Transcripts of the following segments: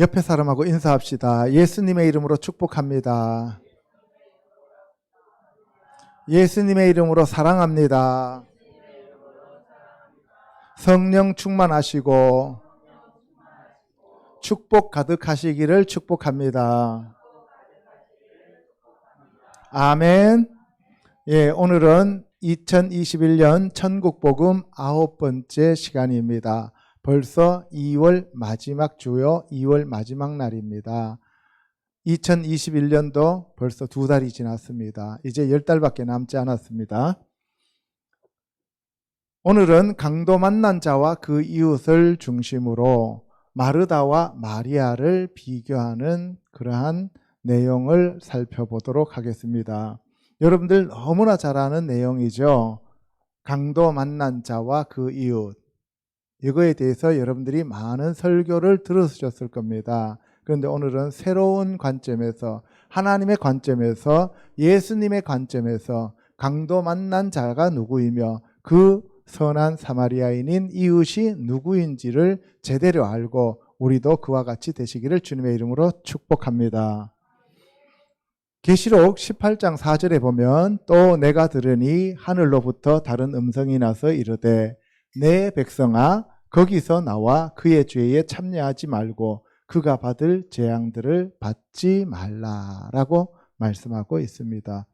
옆에 사람하고 인사합시다. 예수님의 이름으로 축복합니다. 예수님의 이름으로 사랑합니다. 성령 충만하시고 축복 가득하시기를 축복합니다. 아멘. 예, 오늘은 2021년 천국복음 9번째 시간입니다. 벌써 2월 마지막 주요, 2월 마지막 날입니다. 2021년도 벌써 2달이 지났습니다. 이제 10달밖에 남지 않았습니다. 오늘은 강도 만난 자와 그 이웃을 중심으로 마르다와 마리아를 비교하는 그러한 내용을 살펴보도록 하겠습니다. 여러분들 너무나 잘 아는 내용이죠. 강도 만난 자와 그 이웃. 이거에 대해서 여러분들이 많은 설교를 들으셨을 겁니다. 그런데 오늘은 새로운 관점에서, 하나님의 관점에서, 예수님의 관점에서 강도 만난 자가 누구이며 그 선한 사마리아인인 이웃이 누구인지를 제대로 알고 우리도 그와 같이 되시기를 주님의 이름으로 축복합니다. 계시록 18장 4절에 보면 또 내가 들으니 하늘로부터 다른 음성이 나서 이르되 내 백성아 거기서 나와 그의 죄에 참여하지 말고 그가 받을 재앙들을 받지 말라라고 말씀하고 있습니다.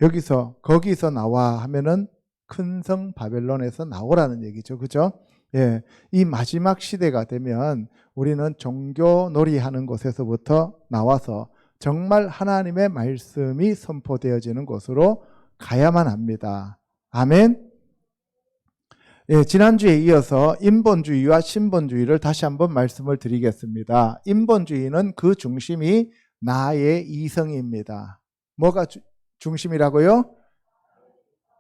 여기서 거기서 나와 하면은 큰 성 바벨론에서 나오라는 얘기죠. 그죠? 예, 이 마지막 시대가 되면 우리는 종교 놀이하는 곳에서부터 나와서 정말 하나님의 말씀이 선포되어지는 곳으로 가야만 합니다. 아멘. 예, 지난주에 이어서 인본주의와 신본주의를 다시 한번 말씀을 드리겠습니다. 인본주의는 그 중심이 나의 이성입니다. 뭐가 중심이라고요?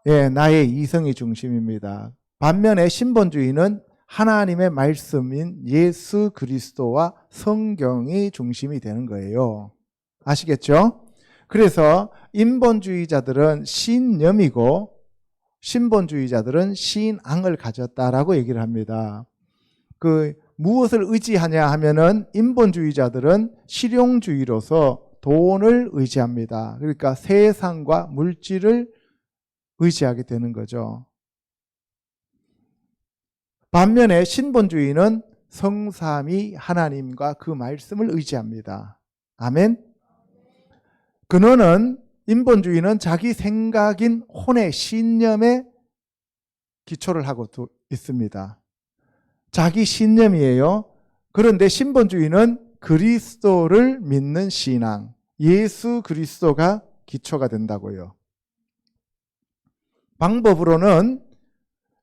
예, 나의 이성이 중심입니다. 반면에 신본주의는 하나님의 말씀인 예수 그리스도와 성경이 중심이 되는 거예요. 아시겠죠? 그래서 인본주의자들은 신념이고 신본주의자들은 신앙을 가졌다라고 얘기를 합니다. 무엇을 의지하냐 하면은 인본주의자들은 실용주의로서 돈을 의지합니다. 그러니까 세상과 물질을 의지하게 되는 거죠. 반면에 신본주의는 성삼위 하나님과 그 말씀을 의지합니다. 아멘. 근원은 인본주의는 자기 생각인 혼의 신념에 기초를 하고 있습니다. 자기 신념이에요. 그런데 신본주의는 그리스도를 믿는 신앙, 예수 그리스도가 기초가 된다고요. 방법으로는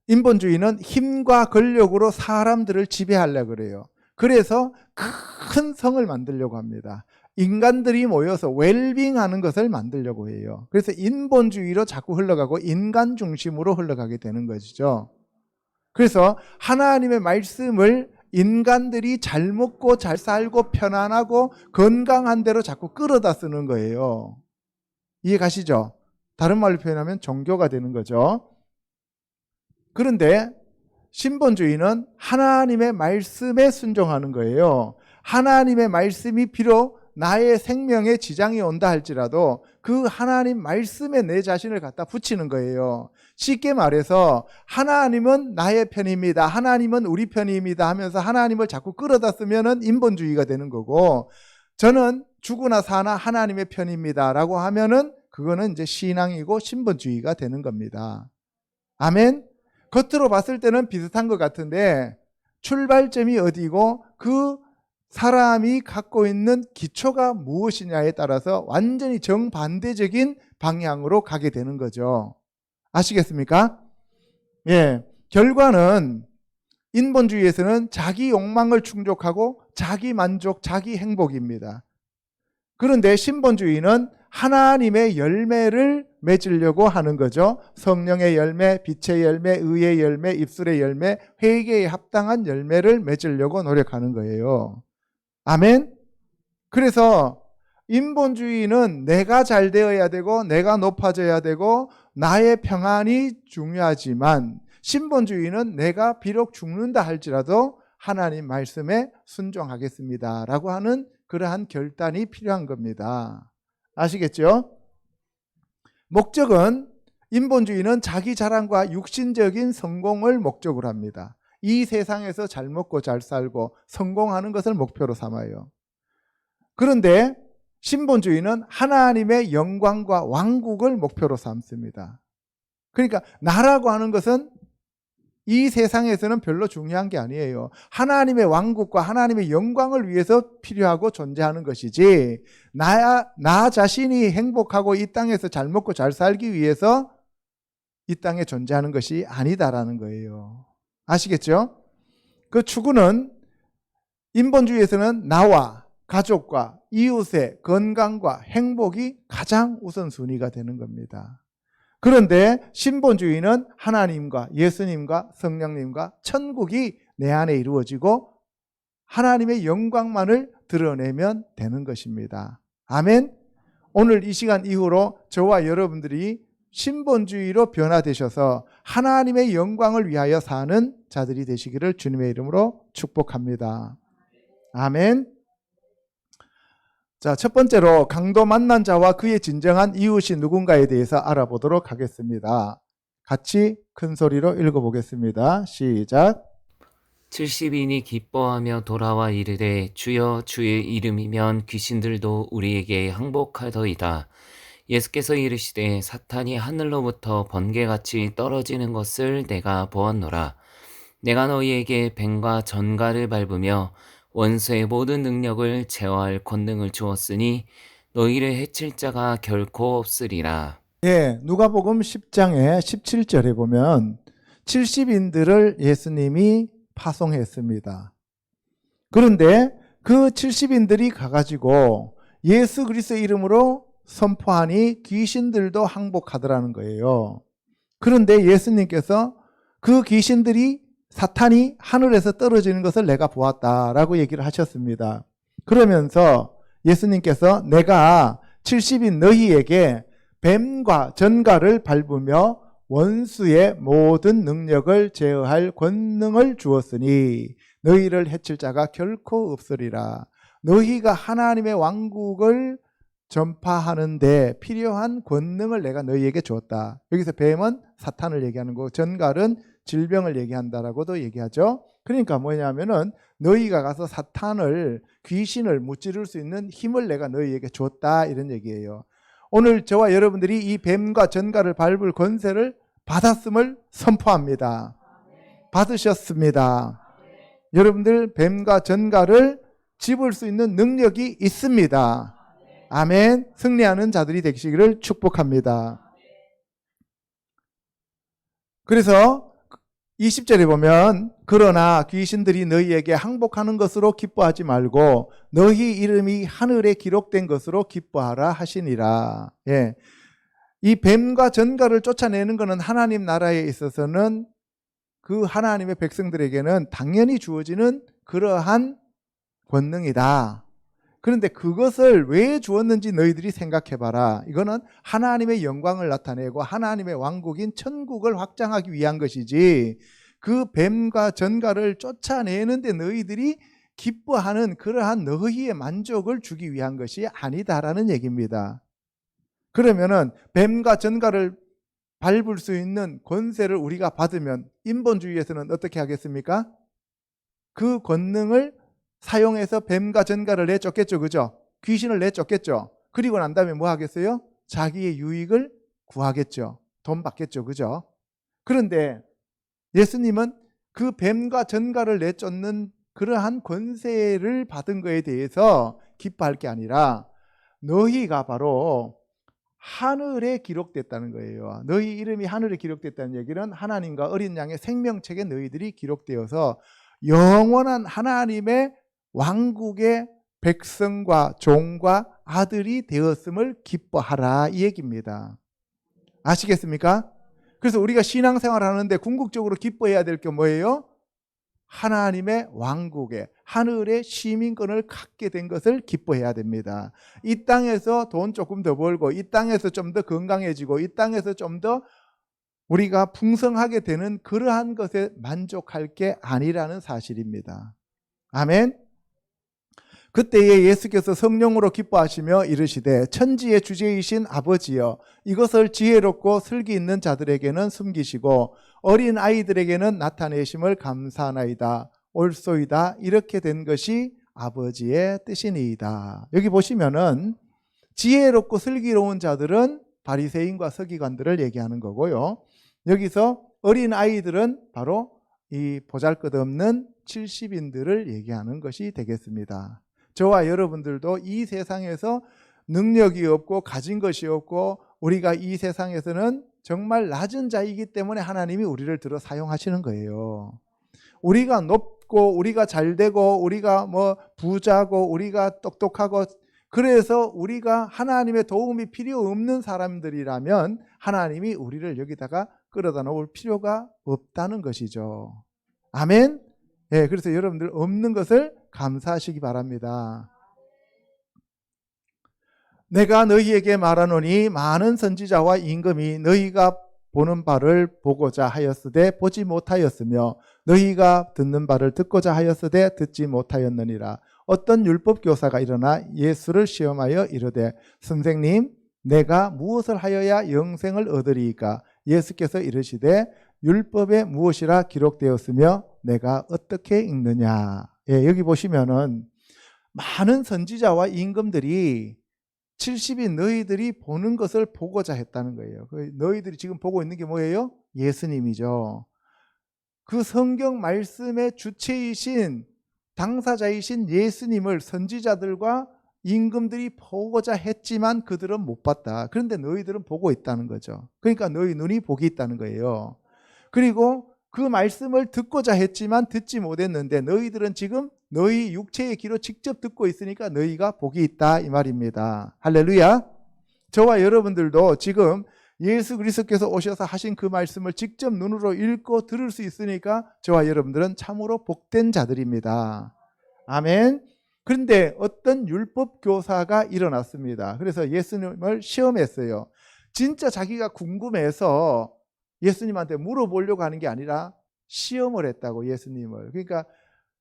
인본주의는 힘과 권력으로 사람들을 지배하려고 그래요. 그래서 큰 성을 만들려고 합니다. 인간들이 모여서 웰빙하는 것을 만들려고 해요. 그래서 인본주의로 자꾸 흘러가고 인간 중심으로 흘러가게 되는 것이죠. 그래서 하나님의 말씀을 인간들이 잘 먹고 잘 살고 편안하고 건강한 대로 자꾸 끌어다 쓰는 거예요. 이해 가시죠? 다른 말로 표현하면 종교가 되는 거죠. 그런데 신본주의는 하나님의 말씀에 순종하는 거예요. 하나님의 말씀이 비록 나의 생명에 지장이 온다 할지라도 그 하나님 말씀에 내 자신을 갖다 붙이는 거예요. 쉽게 말해서 하나님은 나의 편입니다. 하나님은 우리 편입니다 하면서 하나님을 자꾸 끌어다 쓰면은 인본주의가 되는 거고, 저는 죽으나 사나 하나님의 편입니다 라고 하면은 그거는 이제 신앙이고 신본주의가 되는 겁니다. 아멘. 겉으로 봤을 때는 비슷한 것 같은데 출발점이 어디고 그 사람이 갖고 있는 기초가 무엇이냐에 따라서 완전히 정반대적인 방향으로 가게 되는 거죠. 아시겠습니까? 예, 결과는 인본주의에서는 자기 욕망을 충족하고 자기 만족, 자기 행복입니다. 그런데 신본주의는 하나님의 열매를 맺으려고 하는 거죠. 성령의 열매, 빛의 열매, 의의 열매, 입술의 열매, 회개에 합당한 열매를 맺으려고 노력하는 거예요. 아멘. 그래서 인본주의는 내가 잘 되어야 되고 내가 높아져야 되고 나의 평안이 중요하지만, 신본주의는 내가 비록 죽는다 할지라도 하나님 말씀에 순종하겠습니다 라고 하는 그러한 결단이 필요한 겁니다. 아시겠죠? 목적은, 인본주의는 자기 자랑과 육신적인 성공을 목적으로 합니다. 이 세상에서 잘 먹고 잘 살고 성공하는 것을 목표로 삼아요. 그런데 신본주의는 하나님의 영광과 왕국을 목표로 삼습니다. 그러니까 나라고 하는 것은 이 세상에서는 별로 중요한 게 아니에요. 하나님의 왕국과 하나님의 영광을 위해서 필요하고 존재하는 것이지, 나 자신이 행복하고 이 땅에서 잘 먹고 잘 살기 위해서 이 땅에 존재하는 것이 아니다라는 거예요. 아시겠죠? 그 추구는, 인본주의에서는 나와 가족과 이웃의 건강과 행복이 가장 우선순위가 되는 겁니다. 그런데 신본주의는 하나님과 예수님과 성령님과 천국이 내 안에 이루어지고 하나님의 영광만을 드러내면 되는 것입니다. 아멘. 오늘 이 시간 이후로 저와 여러분들이 신본주의로 변화되셔서 하나님의 영광을 위하여 사는 자들이 되시기를 주님의 이름으로 축복합니다. 아멘. 자, 첫 번째로 강도 만난 자와 그의 진정한 이웃이 누군가에 대해서 알아보도록 하겠습니다. 같이 큰 소리로 읽어보겠습니다. 시작. 70인이 기뻐하며 돌아와 이르되 주여 주의 이름이면 귀신들도 우리에게 항복하더이다. 예수께서 이르시되 사탄이 하늘로부터 번개같이 떨어지는 것을 내가 보았노라. 내가 너희에게 뱀과 전갈을 밟으며 원수의 모든 능력을 제어할 권능을 주었으니 너희를 해칠 자가 결코 없으리라. 예, 누가복음 10장에 17절에 보면 70인들을 예수님이 파송했습니다. 그런데 그 70인들이 가가지고 예수 그리스도의 이름으로 선포하니 귀신들도 항복하더라는 거예요. 그런데 예수님께서 그 귀신들이, 사탄이 하늘에서 떨어지는 것을 내가 보았다라고 얘기를 하셨습니다. 그러면서 예수님께서 내가 70인 너희에게 뱀과 전갈을 밟으며 원수의 모든 능력을 제어할 권능을 주었으니 너희를 해칠 자가 결코 없으리라. 너희가 하나님의 왕국을 전파하는데 필요한 권능을 내가 너희에게 주었다. 여기서 뱀은 사탄을 얘기하는 거고 전갈은 질병을 얘기한다라고도 얘기하죠. 그러니까 뭐냐면은 너희가 가서 사탄을, 귀신을 무찌를 수 있는 힘을 내가 너희에게 줬다, 이런 얘기예요. 오늘 저와 여러분들이 이 뱀과 전갈을 밟을 권세를 받았음을 선포합니다. 받으셨습니다. 여러분들 뱀과 전갈을 집을 수 있는 능력이 있습니다. 아멘. 승리하는 자들이 되시기를 축복합니다. 그래서 20절에 보면 그러나 귀신들이 너희에게 항복하는 것으로 기뻐하지 말고 너희 이름이 하늘에 기록된 것으로 기뻐하라 하시니라. 예. 이 뱀과 전갈을 쫓아내는 것은 하나님 나라에 있어서는 그 하나님의 백성들에게는 당연히 주어지는 그러한 권능이다. 그런데 그것을 왜 주었는지 너희들이 생각해봐라. 이거는 하나님의 영광을 나타내고 하나님의 왕국인 천국을 확장하기 위한 것이지, 그 뱀과 전갈을 쫓아내는데 너희들이 기뻐하는 그러한 너희의 만족을 주기 위한 것이 아니다라는 얘기입니다. 그러면은 뱀과 전갈을 밟을 수 있는 권세를 우리가 받으면 인본주의에서는 어떻게 하겠습니까? 그 권능을 사용해서 뱀과 전갈을 내쫓겠죠. 그죠? 귀신을 내쫓겠죠. 그리고 난 다음에 뭐 하겠어요? 자기의 유익을 구하겠죠. 돈 받겠죠. 그죠? 그런데 예수님은 그 뱀과 전갈을 내쫓는 그러한 권세를 받은 것에 대해서 기뻐할 게 아니라 너희가 바로 하늘에 기록됐다는 거예요. 너희 이름이 하늘에 기록됐다는 얘기는 하나님과 어린 양의 생명책에 너희들이 기록되어서 영원한 하나님의 왕국의 백성과 종과 아들이 되었음을 기뻐하라, 이 얘기입니다. 아시겠습니까? 그래서 우리가 신앙생활 하는데 궁극적으로 기뻐해야 될 게 뭐예요? 하나님의 왕국에, 하늘의 시민권을 갖게 된 것을 기뻐해야 됩니다. 이 땅에서 돈 조금 더 벌고, 이 땅에서 좀 더 건강해지고, 이 땅에서 좀 더 우리가 풍성하게 되는 그러한 것에 만족할 게 아니라는 사실입니다. 아멘. 그때에 예수께서 성령으로 기뻐하시며 이르시되 천지의 주제이신 아버지여 이것을 지혜롭고 슬기 있는 자들에게는 숨기시고 어린 아이들에게는 나타내심을 감사하나이다. 옳소이다. 이렇게 된 것이 아버지의 뜻이니이다. 여기 보시면은 지혜롭고 슬기로운 자들은 바리새인과 서기관들을 얘기하는 거고요. 여기서 어린 아이들은 바로 이 보잘것없는 70인들을 얘기하는 것이 되겠습니다. 저와 여러분들도 이 세상에서 능력이 없고 가진 것이 없고 우리가 이 세상에서는 정말 낮은 자이기 때문에 하나님이 우리를 들어 사용하시는 거예요. 우리가 높고 우리가 잘되고 우리가 뭐 부자고 우리가 똑똑하고 그래서 우리가 하나님의 도움이 필요 없는 사람들이라면 하나님이 우리를 여기다가 끌어다 놓을 필요가 없다는 것이죠. 아멘. 예, 그래서 여러분들 없는 것을 감사하시기 바랍니다. 내가 너희에게 말하노니 많은 선지자와 임금이 너희가 보는 바를 보고자 하였으되 보지 못하였으며 너희가 듣는 바를 듣고자 하였으되 듣지 못하였느니라. 어떤 율법 교사가 일어나 예수를 시험하여 이르되 선생님 내가 무엇을 하여야 영생을 얻으리이까? 예수께서 이르시되 율법에 무엇이라 기록되었으며 내가 어떻게 읽느냐. 예, 여기 보시면은 많은 선지자와 임금들이 70인 너희들이 보는 것을 보고자 했다는 거예요. 너희들이 지금 보고 있는 게 뭐예요? 예수님이죠. 그 성경 말씀의 주체이신 당사자이신 예수님을 선지자들과 임금들이 보고자 했지만 그들은 못 봤다. 그런데 너희들은 보고 있다는 거죠. 그러니까 너희 눈이 복이 있다는 거예요. 그리고 그 말씀을 듣고자 했지만 듣지 못했는데 너희들은 지금 너희 육체의 귀로 직접 듣고 있으니까 너희가 복이 있다 이 말입니다. 할렐루야. 저와 여러분들도 지금 예수 그리스도께서 오셔서 하신 그 말씀을 직접 눈으로 읽고 들을 수 있으니까 저와 여러분들은 참으로 복된 자들입니다. 아멘. 그런데 어떤 율법 교사가 일어났습니다. 그래서 예수님을 시험했어요. 진짜 자기가 궁금해서 예수님한테 물어보려고 하는 게 아니라 시험을 했다고, 예수님을. 그러니까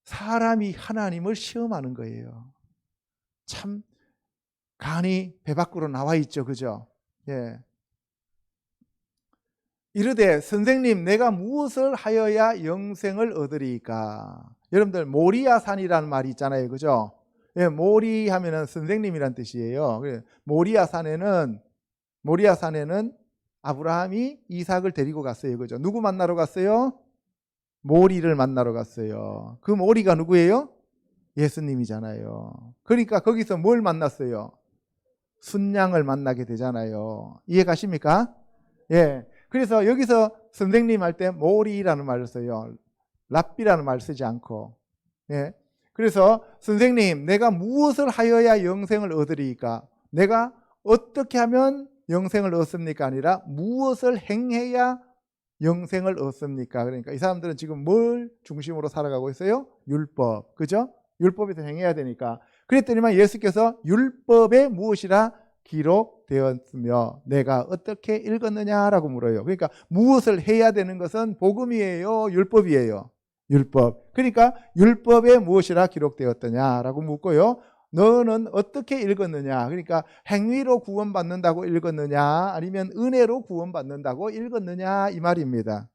사람이 하나님을 시험하는 거예요. 참 간이 배 밖으로 나와 있죠. 그죠? 예. 이르되 선생님 내가 무엇을 하여야 영생을 얻으리까? 여러분들 모리아 산이라는 말이 있잖아요. 그죠? 예, 모리 하면은 선생님이란 뜻이에요. 모리아 산에는 아브라함이 이삭을 데리고 갔어요. 그죠? 누구 만나러 갔어요? 모리를 만나러 갔어요. 그 모리가 누구예요? 예수님이잖아요. 그러니까 거기서 뭘 만났어요? 순양을 만나게 되잖아요. 이해 가십니까? 예. 그래서 여기서 선생님 할 때 모리라는 말을 써요. 랍비라는 말을 쓰지 않고. 예. 그래서 선생님 내가 무엇을 하여야 영생을 얻으리까? 내가 어떻게 하면 영생을 얻습니까? 아니라 무엇을 행해야 영생을 얻습니까? 그러니까 이 사람들은 지금 뭘 중심으로 살아가고 있어요? 율법. 그죠? 율법에서 행해야 되니까. 그랬더니만 예수께서 율법에 무엇이라 기록되었으며 내가 어떻게 읽었느냐라고 물어요. 그러니까 무엇을 해야 되는 것은 복음이에요? 율법이에요? 율법. 그러니까 율법에 무엇이라 기록되었더냐라고 묻고요. 너는 어떻게 읽었느냐? 그러니까 행위로 구원받는다고 읽었느냐? 아니면 은혜로 구원받는다고 읽었느냐? 이 말입니다.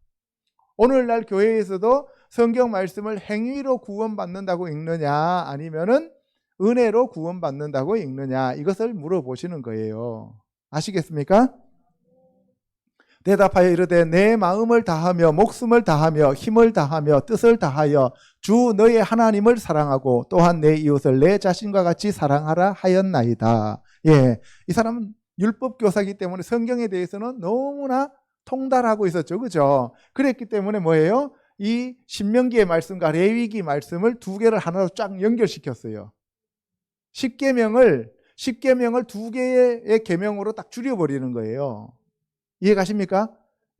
오늘날 교회에서도 성경 말씀을 행위로 구원받는다고 읽느냐? 아니면은 은혜로 구원받는다고 읽느냐? 이것을 물어보시는 거예요. 아시겠습니까? 대답하여 이르되 내 마음을 다하며 목숨을 다하며 힘을 다하며 뜻을 다하여 주 너의 하나님을 사랑하고 또한 내 이웃을 내 자신과 같이 사랑하라 하였나이다. 예, 이 사람은 율법 교사이기 때문에 성경에 대해서는 너무나 통달하고 있었죠. 그죠? 그랬기 때문에 뭐예요? 이 신명기의 말씀과 레위기 말씀을 두 개를 하나로 쫙 연결시켰어요. 십계명을 두 개의 계명으로 딱 줄여버리는 거예요. 이해 가십니까?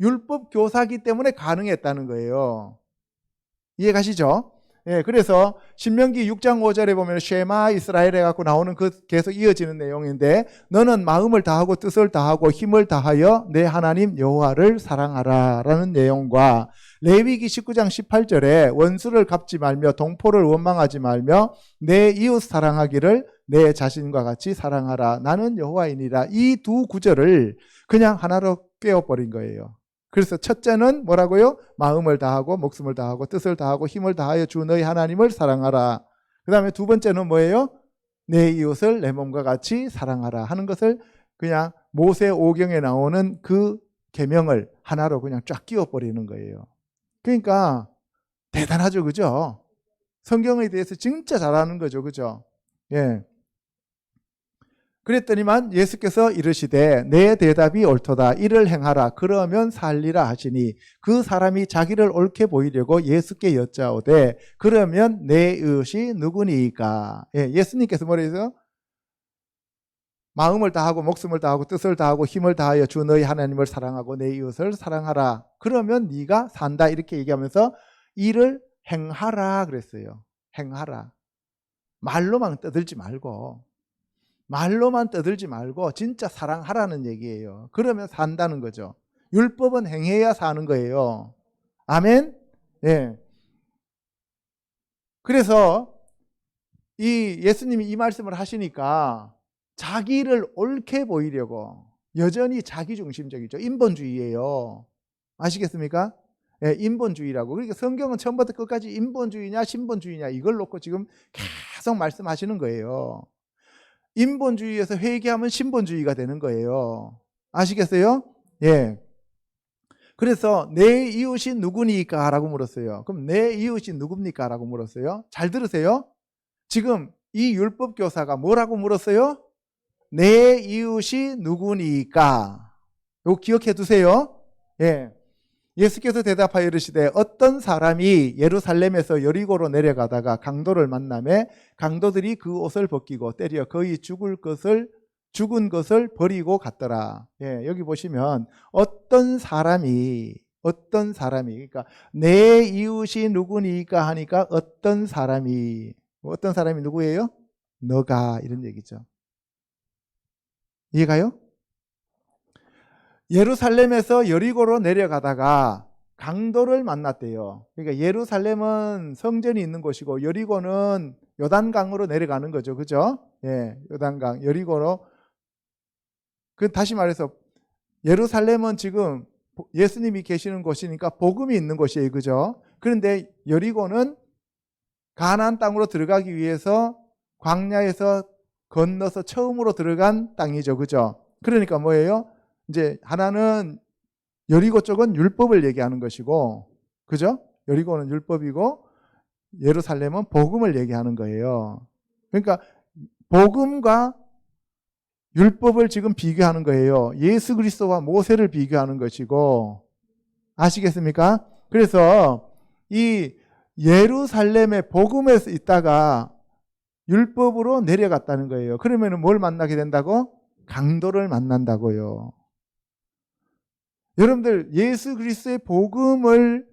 율법 교사기 때문에 가능했다는 거예요. 이해 가시죠? 예, 그래서 신명기 6장 5절에 보면 쉐마 이스라엘 해갖고 나오는 그 계속 이어지는 내용인데 너는 마음을 다하고 뜻을 다하고 힘을 다하여 내 하나님 여호와를 사랑하라 라는 내용과 레위기 19장 18절에 원수를 갚지 말며 동포를 원망하지 말며 내 이웃 사랑하기를 내 자신과 같이 사랑하라 나는 여호와이니라 이 두 구절을 그냥 하나로 꿰어버린 거예요. 그래서 첫째는 뭐라고요? 마음을 다하고 목숨을 다하고 뜻을 다하고 힘을 다하여 주 너희 하나님을 사랑하라. 그 다음에 두 번째는 뭐예요? 내 이웃을 내 몸과 같이 사랑하라 하는 것을 그냥 모세 오경에 나오는 그 계명을 하나로 그냥 쫙 끼워버리는 거예요. 그러니까 대단하죠, 그죠? 성경에 대해서 진짜 잘하는 거죠, 그죠? 예. 그랬더니만 예수께서 이르시되 내 대답이 옳도다 이를 행하라 그러면 살리라 하시니 그 사람이 자기를 옳게 보이려고 예수께 여짜오되 그러면 내 이웃이 누구니까? 예, 예수님께서 뭐라 해서 마음을 다하고 목숨을 다하고 뜻을 다하고 힘을 다하여 주 너희 하나님을 사랑하고 내 이웃을 사랑하라 그러면 네가 산다 이렇게 얘기하면서 이를 행하라 그랬어요. 행하라. 말로만 떠들지 말고 말로만 떠들지 말고 진짜 사랑하라는 얘기예요. 그러면 산다는 거죠. 율법은 행해야 사는 거예요. 아멘? 예. 그래서 이 예수님이 이 말씀을 하시니까 자기를 옳게 보이려고 여전히 자기중심적이죠. 인본주의예요. 아시겠습니까? 예, 인본주의라고. 그러니까 성경은 처음부터 끝까지 인본주의냐 신본주의냐 이걸 놓고 지금 계속 말씀하시는 거예요. 인본주의에서 회개하면 신본주의가 되는 거예요. 아시겠어요? 예. 그래서 내 이웃이 누구니까? 라고 물었어요. 그럼 내 이웃이 누굽니까? 라고 물었어요. 잘 들으세요. 지금 이 율법 교사가 뭐라고 물었어요? 내 이웃이 누구니까? 이거 기억해 두세요. 예. 예수께서 대답하여 이르시되 어떤 사람이 예루살렘에서 여리고로 내려가다가 강도를 만나매 강도들이 그 옷을 벗기고 때려 거의 죽은 것을 버리고 갔더라. 예, 여기 보시면 어떤 사람이 그러니까 내 이웃이 누구니까 하니까 어떤 사람이 누구예요? 너가 이런 얘기죠. 이해가요? 예루살렘에서 여리고로 내려가다가 강도를 만났대요. 그러니까 예루살렘은 성전이 있는 곳이고 여리고는 요단강으로 내려가는 거죠. 그죠? 예, 요단강, 여리고로. 다시 말해서 예루살렘은 지금 예수님이 계시는 곳이니까 복음이 있는 곳이에요. 그죠? 그런데 여리고는 가나안 땅으로 들어가기 위해서 광야에서 건너서 처음으로 들어간 땅이죠. 그죠? 그러니까 뭐예요? 이제 하나는 여리고 쪽은 율법을 얘기하는 것이고, 그죠? 여리고는 율법이고 예루살렘은 복음을 얘기하는 거예요. 그러니까 복음과 율법을 지금 비교하는 거예요. 예수 그리스도와 모세를 비교하는 것이고, 아시겠습니까? 그래서 이 예루살렘의 복음에서 있다가 율법으로 내려갔다는 거예요. 그러면 뭘 만나게 된다고? 강도를 만난다고요. 여러분들 예수 그리스도의 복음을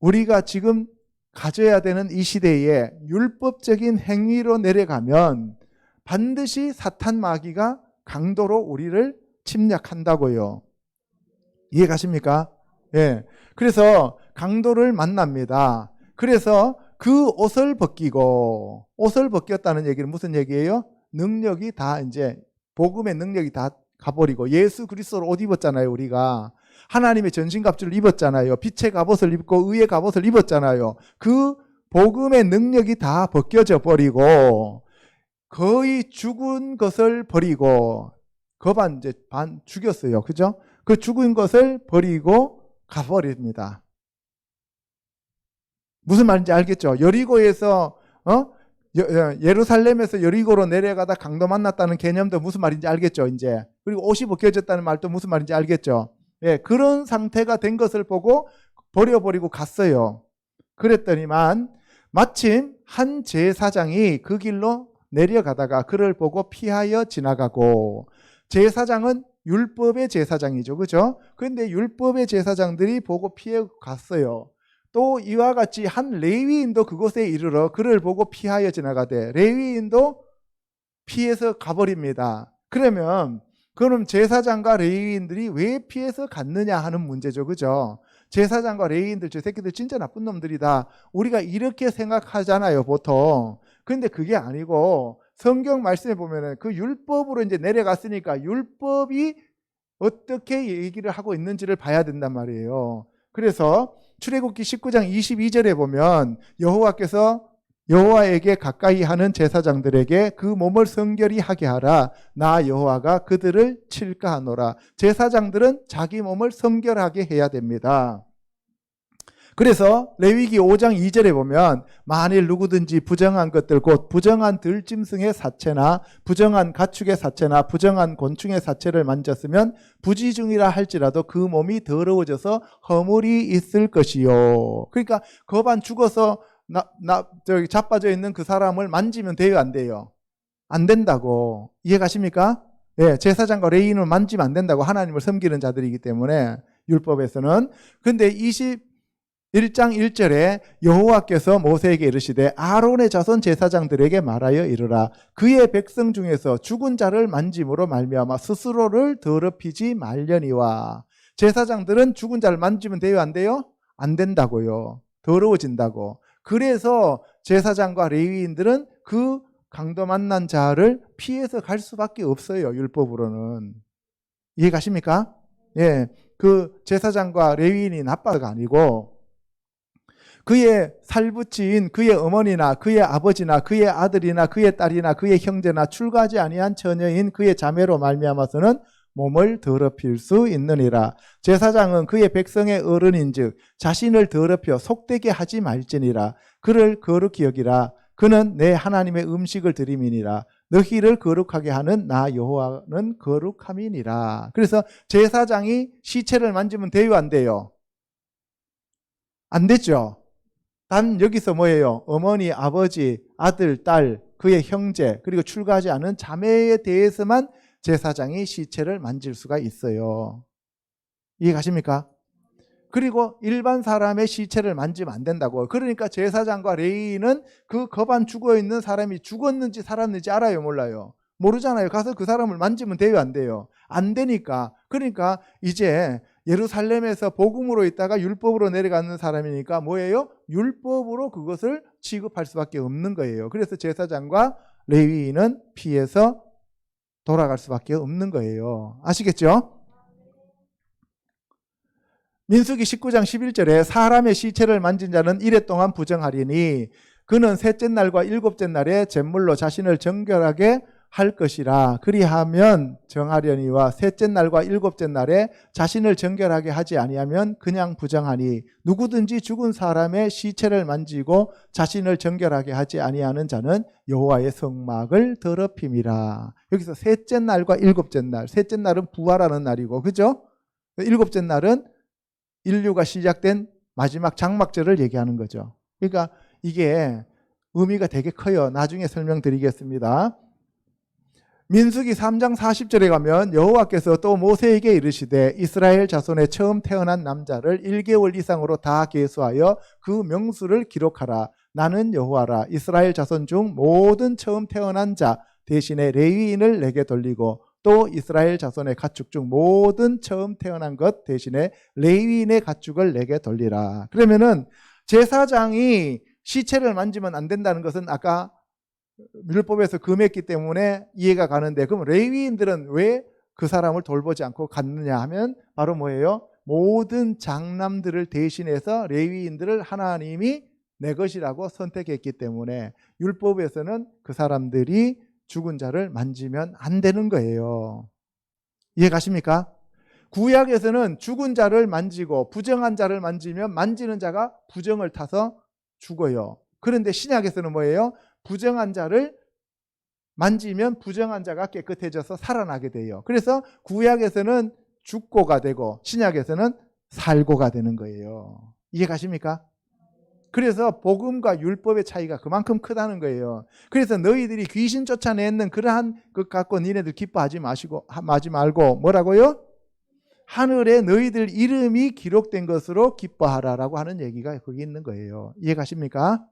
우리가 지금 가져야 되는 이 시대에 율법적인 행위로 내려가면 반드시 사탄 마귀가 강도로 우리를 침략한다고요. 이해가십니까? 예. 그래서 강도를 만납니다. 그래서 그 옷을 벗겼다는 얘기는 무슨 얘기예요? 능력이 다 이제 복음의 능력이 다 가버리고 예수 그리스도로 옷 입었잖아요. 우리가 하나님의 전신갑주를 입었잖아요. 빛의 갑옷을 입고 의의 갑옷을 입었잖아요. 그 복음의 능력이 다 벗겨져 버리고 거의 죽은 것을 버리고 거반 이제 반 죽였어요. 그죠? 그 죽은 것을 버리고 가버립니다. 무슨 말인지 알겠죠? 여리고에서 예루살렘에서 여리고로 내려가다 강도 만났다는 개념도 무슨 말인지 알겠죠? 이제 그리고 옷이 벗겨졌다는 말도 무슨 말인지 알겠죠? 예, 그런 상태가 된 것을 보고 버려버리고 갔어요. 그랬더니만 마침 한 제사장이 그 길로 내려가다가 그를 보고 피하여 지나가고, 제사장은 율법의 제사장이죠. 그죠? 그런데 율법의 제사장들이 보고 피해 갔어요. 또 이와 같이 한 레위인도 그곳에 이르러 그를 보고 피하여 지나가되 레위인도 피해서 가버립니다. 그러면 그럼 제사장과 레위인들이 왜 피해서 갔느냐 하는 문제죠. 그죠? 제사장과 레위인들 저 새끼들 진짜 나쁜 놈들이다. 우리가 이렇게 생각하잖아요, 보통. 근데 그게 아니고 성경 말씀에 보면은 그 율법으로 이제 내려갔으니까 율법이 어떻게 얘기를 하고 있는지를 봐야 된단 말이에요. 그래서 출애굽기 19장 22절에 보면 여호와께서 여호와에게 가까이 하는 제사장들에게 그 몸을 성결히 하게 하라. 나 여호와가 그들을 칠까 하노라. 제사장들은 자기 몸을 성결하게 해야 됩니다. 그래서 레위기 5장 2절에 보면 만일 누구든지 부정한 것들 곧 부정한 들짐승의 사체나 부정한 가축의 사체나 부정한 곤충의 사체를 만졌으면 부지중이라 할지라도 그 몸이 더러워져서 허물이 있을 것이요. 그러니까 거반 죽어서 저기 자빠져 있는 그 사람을 만지면 돼요, 안 돼요? 안 된다고. 이해가십니까? 예, 제사장과 레위인을 만지면 안 된다고. 하나님을 섬기는 자들이기 때문에 율법에서는. 근데 21장 1절에 여호와께서 모세에게 이르시되 아론의 자손 제사장들에게 말하여 이르라. 그의 백성 중에서 죽은 자를 만짐으로 말미암아 스스로를 더럽히지 말려니와. 제사장들은 죽은 자를 만지면 돼요, 안 돼요? 안 된다고요. 더러워진다고. 그래서 제사장과 레위인들은 그 강도 만난 자를 피해서 갈 수밖에 없어요, 율법으로는. 이해가십니까? 예, 그 제사장과 레위인이 나빠가 아니고 그의 살부치인 그의 어머니나 그의 아버지나 그의 아들이나 그의 딸이나 그의 형제나 출가하지 아니한 처녀인 그의 자매로 말미암아서는 몸을 더럽힐 수 있느니라. 제사장은 그의 백성의 어른인즉 자신을 더럽혀 속되게 하지 말지니라. 그를 거룩히 여기라. 그는 내 하나님의 음식을 드림이니라. 너희를 거룩하게 하는 나 여호와는 거룩함이니라. 그래서 제사장이 시체를 만지면 돼요, 안 돼요? 안 됐죠. 단 여기서 뭐예요? 어머니, 아버지, 아들, 딸, 그의 형제, 그리고 출가하지 않은 자매에 대해서만 제사장이 시체를 만질 수가 있어요. 이해가십니까? 그리고 일반 사람의 시체를 만지면 안 된다고. 그러니까 제사장과 레위인은 그 거반 죽어있는 사람이 죽었는지 살았는지 알아요, 몰라요? 모르잖아요. 가서 그 사람을 만지면 돼요, 안 돼요? 안 되니까. 그러니까 이제 예루살렘에서 복음으로 있다가 율법으로 내려가는 사람이니까 뭐예요? 율법으로 그것을 취급할 수밖에 없는 거예요. 그래서 제사장과 레위인은 피해서 돌아갈 수밖에 없는 거예요. 아시겠죠? 민수기 19장 11절에 사람의 시체를 만진 자는 이래 동안 부정하리니 그는 셋째 날과 일곱째 날에 잿물로 자신을 정결하게 할 것이라. 그리하면 정하려니와 셋째 날과 일곱째 날에 자신을 정결하게 하지 아니하면 그냥 부정하니 누구든지 죽은 사람의 시체를 만지고 자신을 정결하게 하지 아니하는 자는 여호와의 성막을 더럽힘이라. 여기서 셋째 날과 일곱째 날, 셋째 날은 부활하는 날이고, 그죠? 일곱째 날은 인류가 시작된 마지막 장막절을 얘기하는 거죠. 그러니까 이게 의미가 되게 커요. 나중에 설명드리겠습니다. 민수기 3장 40절에 가면 여호와께서 또 모세에게 이르시되 이스라엘 자손의 처음 태어난 남자를 1개월 이상으로 다 계수하여 그 명수를 기록하라. 나는 여호와라. 이스라엘 자손 중 모든 처음 태어난 자 대신에 레위인을 내게 돌리고 또 이스라엘 자손의 가축 중 모든 처음 태어난 것 대신에 레위인의 가축을 내게 돌리라. 그러면은 제사장이 시체를 만지면 안 된다는 것은 아까 율법에서 금했기 때문에 이해가 가는데, 그럼 레위인들은 왜 그 사람을 돌보지 않고 갔느냐 하면 바로 뭐예요? 모든 장남들을 대신해서 레위인들을 하나님이 내 것이라고 선택했기 때문에 율법에서는 그 사람들이 죽은 자를 만지면 안 되는 거예요. 이해 가십니까? 구약에서는 죽은 자를 만지고 부정한 자를 만지면 만지는 자가 부정을 타서 죽어요. 그런데 신약에서는 뭐예요? 부정한 자를 만지면 부정한 자가 깨끗해져서 살아나게 돼요. 그래서 구약에서는 죽고가 되고 신약에서는 살고가 되는 거예요. 이해 가십니까? 그래서 복음과 율법의 차이가 그만큼 크다는 거예요. 그래서 너희들이 귀신 쫓아내는 그러한 것 갖고 니네들 기뻐하지 말고 뭐라고요? 하늘에 너희들 이름이 기록된 것으로 기뻐하라라고 하는 얘기가 거기 있는 거예요. 이해가십니까?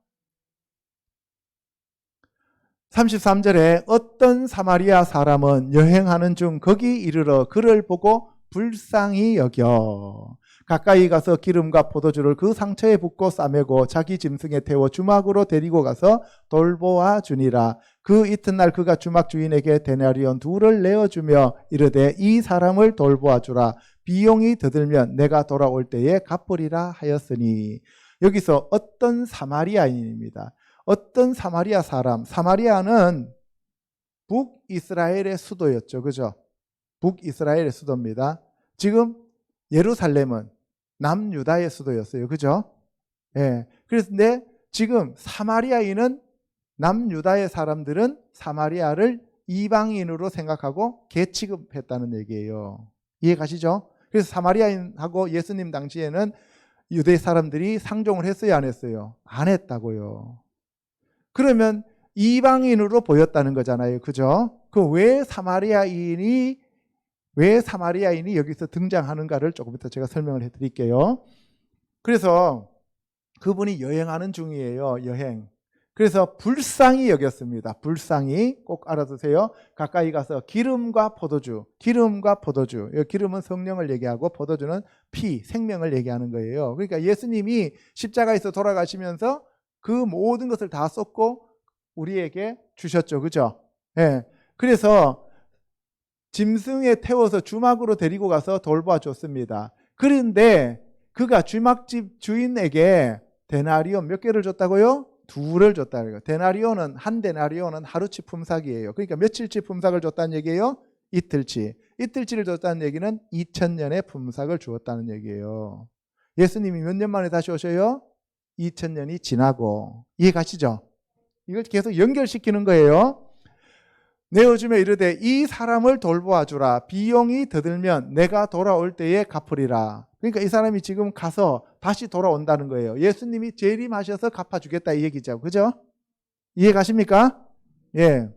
33절에 어떤 사마리아 사람은 여행하는 중 거기 이르러 그를 보고 불쌍히 여겨 가까이 가서 기름과 포도주를 그 상처에 붓고 싸매고 자기 짐승에 태워 주막으로 데리고 가서 돌보아 주니라. 그 이튿날 그가 주막 주인에게 데나리온 2를 내어주며 이르되 이 사람을 돌보아 주라. 비용이 더 들면 내가 돌아올 때에 갚으리라 하였으니. 여기서 어떤 사마리아인입니다. 어떤 사마리아 사람. 사마리아는 북이스라엘의 수도였죠. 그죠? 북이스라엘의 수도입니다. 지금 예루살렘은 남유다의 수도였어요. 그죠? 예. 그런데 지금 사마리아인은 남유다의 사람들은 사마리아를 이방인으로 생각하고 개취급했다는 얘기예요. 이해 가시죠? 그래서 사마리아인하고 예수님 당시에는 유대 사람들이 상종을 했어요, 안 했어요? 안 했다고요. 그러면 이방인으로 보였다는 거잖아요. 그죠? 그 왜 사마리아인이 여기서 등장하는가를 조금 이따 제가 설명을 해드릴게요. 그래서 그분이 여행하는 중이에요. 여행. 그래서 불쌍히 여겼습니다. 불쌍히 꼭 알아두세요. 가까이 가서 기름과 포도주. 기름은 성령을 얘기하고 포도주는 피, 생명을 얘기하는 거예요. 그러니까 예수님이 십자가에서 돌아가시면서 그 모든 것을 다 쏟고 우리에게 주셨죠. 그죠? 예. 그래서 짐승에 태워서 주막으로 데리고 가서 돌보아 줬습니다. 그런데 그가 주막집 주인에게 데나리온 몇 개를 줬다고요? 2를 줬다고요. 한 데나리온은 하루치 품삯이에요. 그러니까 며칠치 품삯을 줬다는 얘기예요? 이틀치. 이틀치를 줬다는 얘기는 2000년의 품삯을 주었다는 얘기예요. 예수님이 몇 년 만에 다시 오셔요? 2000년이 지나고. 이해 가시죠? 이걸 계속 연결시키는 거예요. 내어주며 이르되 이 사람을 돌보아 주라. 비용이 더 들면 내가 돌아올 때에 갚으리라. 그러니까 이 사람이 지금 가서 다시 돌아온다는 거예요. 예수님이 재림하셔서 갚아주겠다 이 얘기죠. 그죠? 이해 가십니까? 예.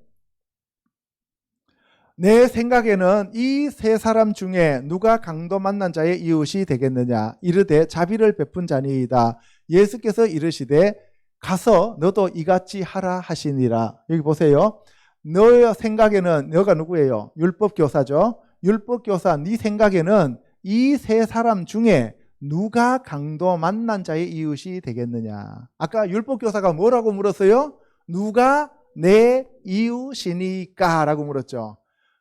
내 생각에는 이 세 사람 중에 누가 강도 만난 자의 이웃이 되겠느냐. 이르되 자비를 베푼 자니이다. 예수께서 이르시되 가서 너도 이같이 하라 하시니라. 여기 보세요. 너의 생각에는 너가 누구예요? 율법교사죠. 율법교사 네 생각에는 이 세 사람 중에 누가 강도 만난 자의 이웃이 되겠느냐. 아까 율법교사가 뭐라고 물었어요? 누가 내 이웃이니까 라고 물었죠.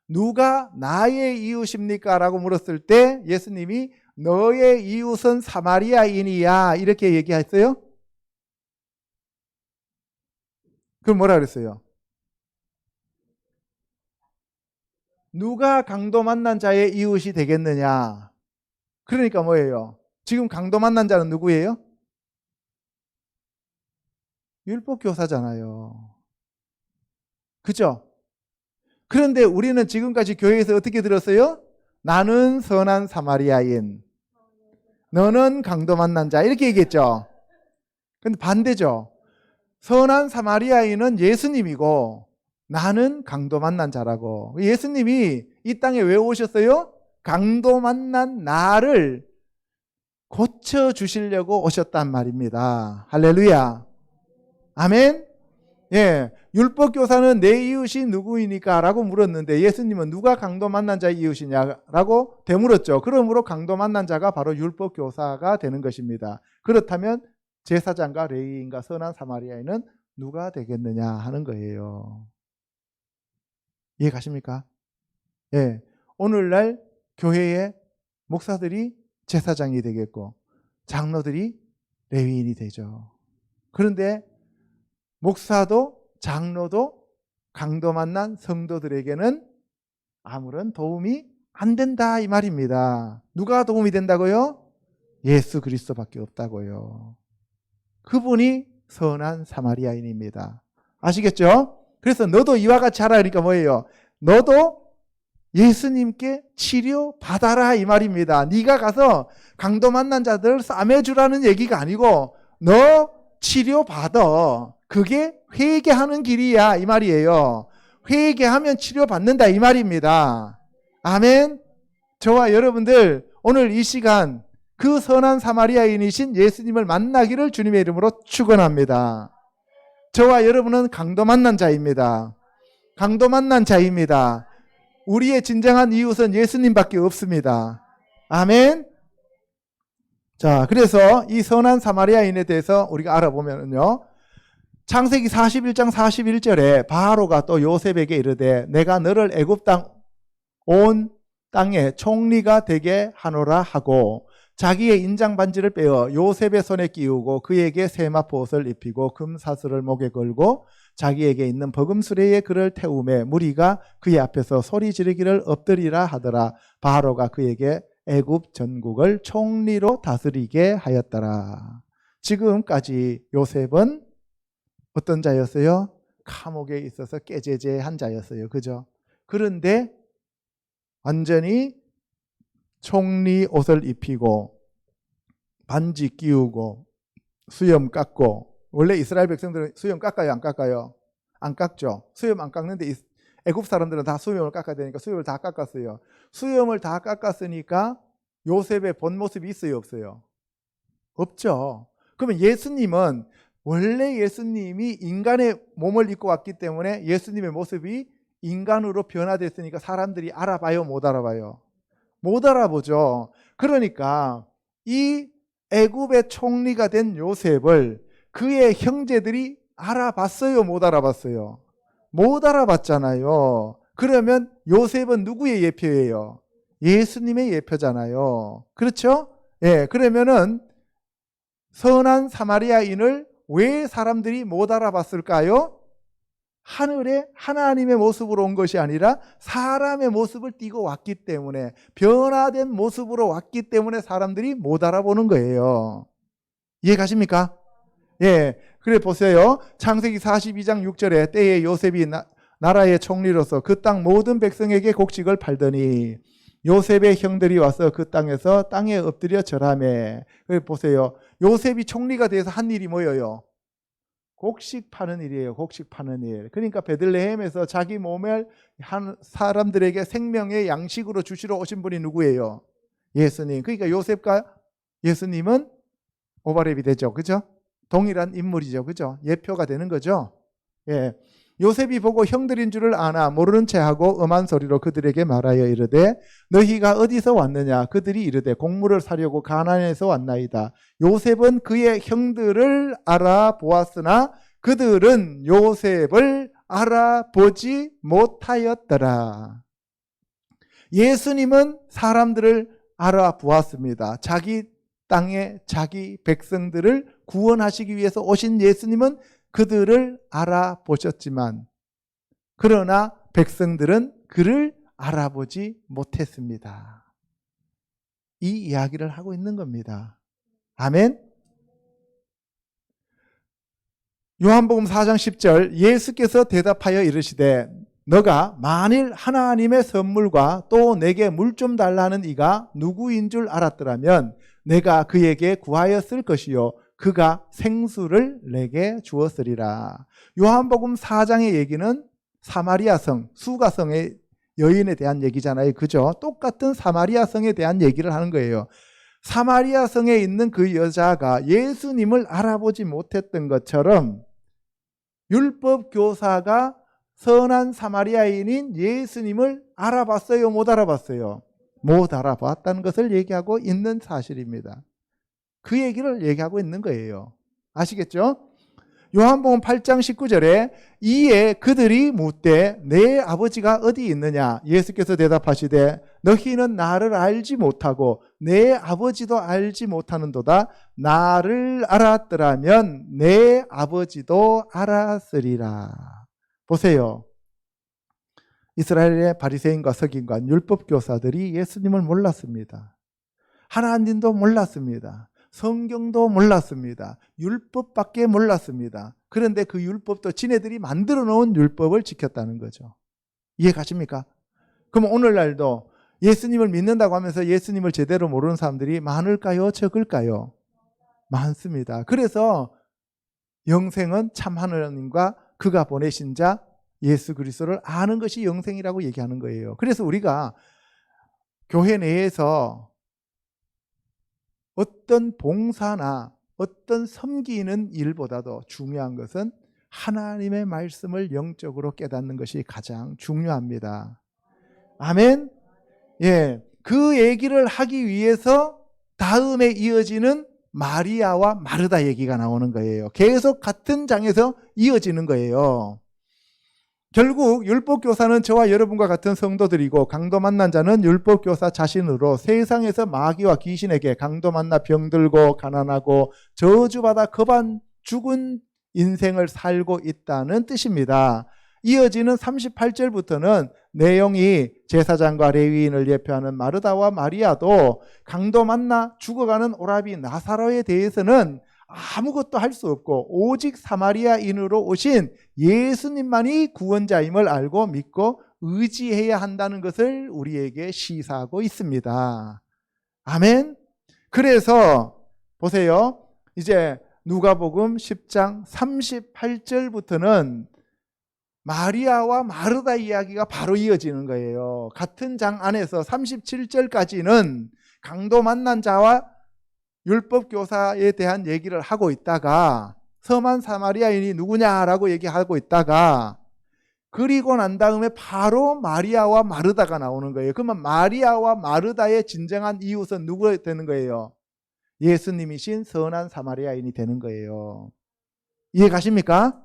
누가 나의 이웃입니까? 라고 물었을 때 예수님이 너의 이웃은 사마리아인이야 이렇게 얘기했어요. 그럼 뭐라 그랬어요? 누가 강도 만난 자의 이웃이 되겠느냐. 그러니까 뭐예요? 지금 강도 만난 자는 누구예요? 율법교사잖아요. 그죠? 그런데 우리는 지금까지 교회에서 어떻게 들었어요? 나는 선한 사마리아인, 너는 강도 만난 자 이렇게 얘기했죠. 근데 반대죠. 선한 사마리아인은 예수님이고 나는 강도 만난 자라고. 예수님이 이 땅에 왜 오셨어요? 강도 만난 나를 고쳐주시려고 오셨단 말입니다. 할렐루야. 아멘. 예, 율법교사는 내 이웃이 누구이니까 라고 물었는데 예수님은 누가 강도 만난 자의 이웃이냐라고 되물었죠. 그러므로 강도 만난 자가 바로 율법교사가 되는 것입니다. 그렇다면 제사장과 레위인과 선한 사마리아인은 누가 되겠느냐 하는 거예요. 이해 가십니까? 예, 오늘날 교회의 목사들이 제사장이 되겠고 장로들이 레위인이 되죠. 그런데 목사도 장로도 강도 만난 성도들에게는 아무런 도움이 안 된다 이 말입니다. 누가 도움이 된다고요? 예수 그리스도밖에 없다고요. 그분이 선한 사마리아인입니다. 아시겠죠? 그래서 너도 이와 같이 하라 그러니까 뭐예요? 너도 예수님께 치료 받아라 이 말입니다. 네가 가서 강도 만난 자들을 싸매주라는 얘기가 아니고 너 치료 받아. 그게 회개하는 길이야 이 말이에요. 회개하면 치료 받는다 이 말입니다. 아멘. 저와 여러분들 오늘 이 시간 그 선한 사마리아인이신 예수님을 만나기를 주님의 이름으로 축원합니다. 저와 여러분은 강도 만난 자입니다. 강도 만난 자입니다. 우리의 진정한 이웃은 예수님밖에 없습니다. 아멘. 자, 그래서 이 선한 사마리아인에 대해서 우리가 알아보면요, 창세기 41장 41절에 바로가 또 요셉에게 이르되 내가 너를 애굽 땅 온 땅에 총리가 되게 하노라 하고 자기의 인장 반지를 빼어 요셉의 손에 끼우고 그에게 세마포 옷을 입히고 금사슬을 목에 걸고 자기에게 있는 버금수레에 그를 태우매 무리가 그의 앞에서 소리 지르기를 엎드리라 하더라. 바로가 그에게 애굽 전국을 총리로 다스리게 하였더라. 지금까지 요셉은 어떤 자였어요? 감옥에 있어서 깨제제한 자였어요. 그죠? 그런데 완전히 총리 옷을 입히고 반지 끼우고 수염 깎고, 원래 이스라엘 백성들은 수염 깎아요, 안 깎아요? 안 깎죠. 수염 안 깎는데 애굽 사람들은 다 수염을 깎아야 되니까 수염을 다 깎았어요. 수염을 다 깎았으니까 요셉의 본 모습이 있어요, 없어요? 없죠. 그러면 예수님은 원래 예수님이 인간의 몸을 입고 왔기 때문에 예수님의 모습이 인간으로 변화됐으니까 사람들이 알아봐요, 못 알아봐요? 못 알아보죠. 그러니까 이 애굽의 총리가 된 요셉을 그의 형제들이 알아봤어요, 못 알아봤어요? 못 알아봤잖아요. 그러면 요셉은 누구의 예표예요? 예수님의 예표잖아요. 그렇죠? 예, 그러면은 선한 사마리아인을 왜 사람들이 못 알아봤을까요? 하늘에 하나님의 모습으로 온 것이 아니라 사람의 모습을 띠고 왔기 때문에, 변화된 모습으로 왔기 때문에 사람들이 못 알아보는 거예요. 이해 가십니까? 예. 그래 보세요. 창세기 42장 6절에 때에 요셉이 나라의 총리로서 그 땅 모든 백성에게 곡식을 팔더니 요셉의 형들이 와서 그 땅에서 땅에 엎드려 절하매. 그래 보세요. 요셉이 총리가 돼서 한 일이 뭐예요? 곡식 파는 일이에요. 곡식 파는 일. 그러니까 베들레헴에서 자기 몸을 한 사람들에게 생명의 양식으로 주시러 오신 분이 누구예요? 예수님. 그러니까 요셉과 예수님은 오바랩이 되죠. 그죠? 동일한 인물이죠. 그죠? 예표가 되는 거죠. 예. 요셉이 보고 형들인 줄을 아나 모르는 체하고 엄한 소리로 그들에게 말하여 이르되 너희가 어디서 왔느냐? 그들이 이르되 곡물을 사려고 가나안에서 왔나이다. 요셉은 그의 형들을 알아보았으나 그들은 요셉을 알아보지 못하였더라. 예수님은 사람들을 알아보았습니다. 자기 땅에 자기 백성들을 구원하시기 위해서 오신 예수님은 그들을 알아보셨지만 그러나 백성들은 그를 알아보지 못했습니다. 이 이야기를 하고 있는 겁니다. 아멘. 요한복음 4장 10절 예수께서 대답하여 이르시되 너가 만일 하나님의 선물과 또 내게 물 좀 달라는 이가 누구인 줄 알았더라면 내가 그에게 구하였을 것이요 그가 생수를 내게 주었으리라. 요한복음 4장의 얘기는 사마리아 성, 수가성의 여인에 대한 얘기잖아요. 그죠? 똑같은 사마리아 성에 대한 얘기를 하는 거예요. 사마리아 성에 있는 그 여자가 예수님을 알아보지 못했던 것처럼 율법 교사가 선한 사마리아인인 예수님을 알아봤어요? 못 알아봤어요? 못 알아봤다는 것을 얘기하고 있는 사실입니다. 그 얘기를 얘기하고 있는 거예요. 아시겠죠? 요한복음 8장 19절에 이에 그들이 묻되 내 아버지가 어디 있느냐? 예수께서 대답하시되 너희는 나를 알지 못하고 내 아버지도 알지 못하는도다. 나를 알았더라면 내 아버지도 알았으리라. 보세요. 이스라엘의 바리새인과 서기관, 율법 교사들이 예수님을 몰랐습니다. 하나님도 몰랐습니다. 성경도 몰랐습니다. 율법밖에 몰랐습니다. 그런데 그 율법도 지네들이 만들어 놓은 율법을 지켰다는 거죠. 이해 가십니까? 그럼 오늘날도 예수님을 믿는다고 하면서 예수님을 제대로 모르는 사람들이 많을까요? 적을까요? 많습니다. 그래서 영생은 참 하나님과 그가 보내신 자 예수 그리스도를 아는 것이 영생이라고 얘기하는 거예요. 그래서 우리가 교회 내에서 어떤 봉사나 어떤 섬기는 일보다도 중요한 것은 하나님의 말씀을 영적으로 깨닫는 것이 가장 중요합니다. 아멘. 예, 그 얘기를 하기 위해서 다음에 이어지는 마리아와 마르다 얘기가 나오는 거예요. 계속 같은 장에서 이어지는 거예요. 결국 율법교사는 저와 여러분과 같은 성도들이고, 강도 만난 자는 율법교사 자신으로 세상에서 마귀와 귀신에게 강도 만나 병들고 가난하고 저주받아 겁안 죽은 인생을 살고 있다는 뜻입니다. 이어지는 38절부터는 내용이 제사장과 레위인을 예표하는 마르다와 마리아도 강도 만나 죽어가는 오라비 나사로에 대해서는 아무것도 할 수 없고 오직 사마리아인으로 오신 예수님만이 구원자임을 알고 믿고 의지해야 한다는 것을 우리에게 시사하고 있습니다. 아멘. 그래서 보세요. 이제 누가복음 10장 38절부터는 마리아와 마르다 이야기가 바로 이어지는 거예요. 같은 장 안에서 37절까지는 강도 만난 자와 율법교사에 대한 얘기를 하고 있다가, 섬한 사마리아인이 누구냐라고 얘기하고 있다가, 그리고 난 다음에 바로 마리아와 마르다가 나오는 거예요. 그러면 마리아와 마르다의 진정한 이웃은 누구가 되는 거예요? 예수님이신 선한 사마리아인이 되는 거예요. 이해 가십니까?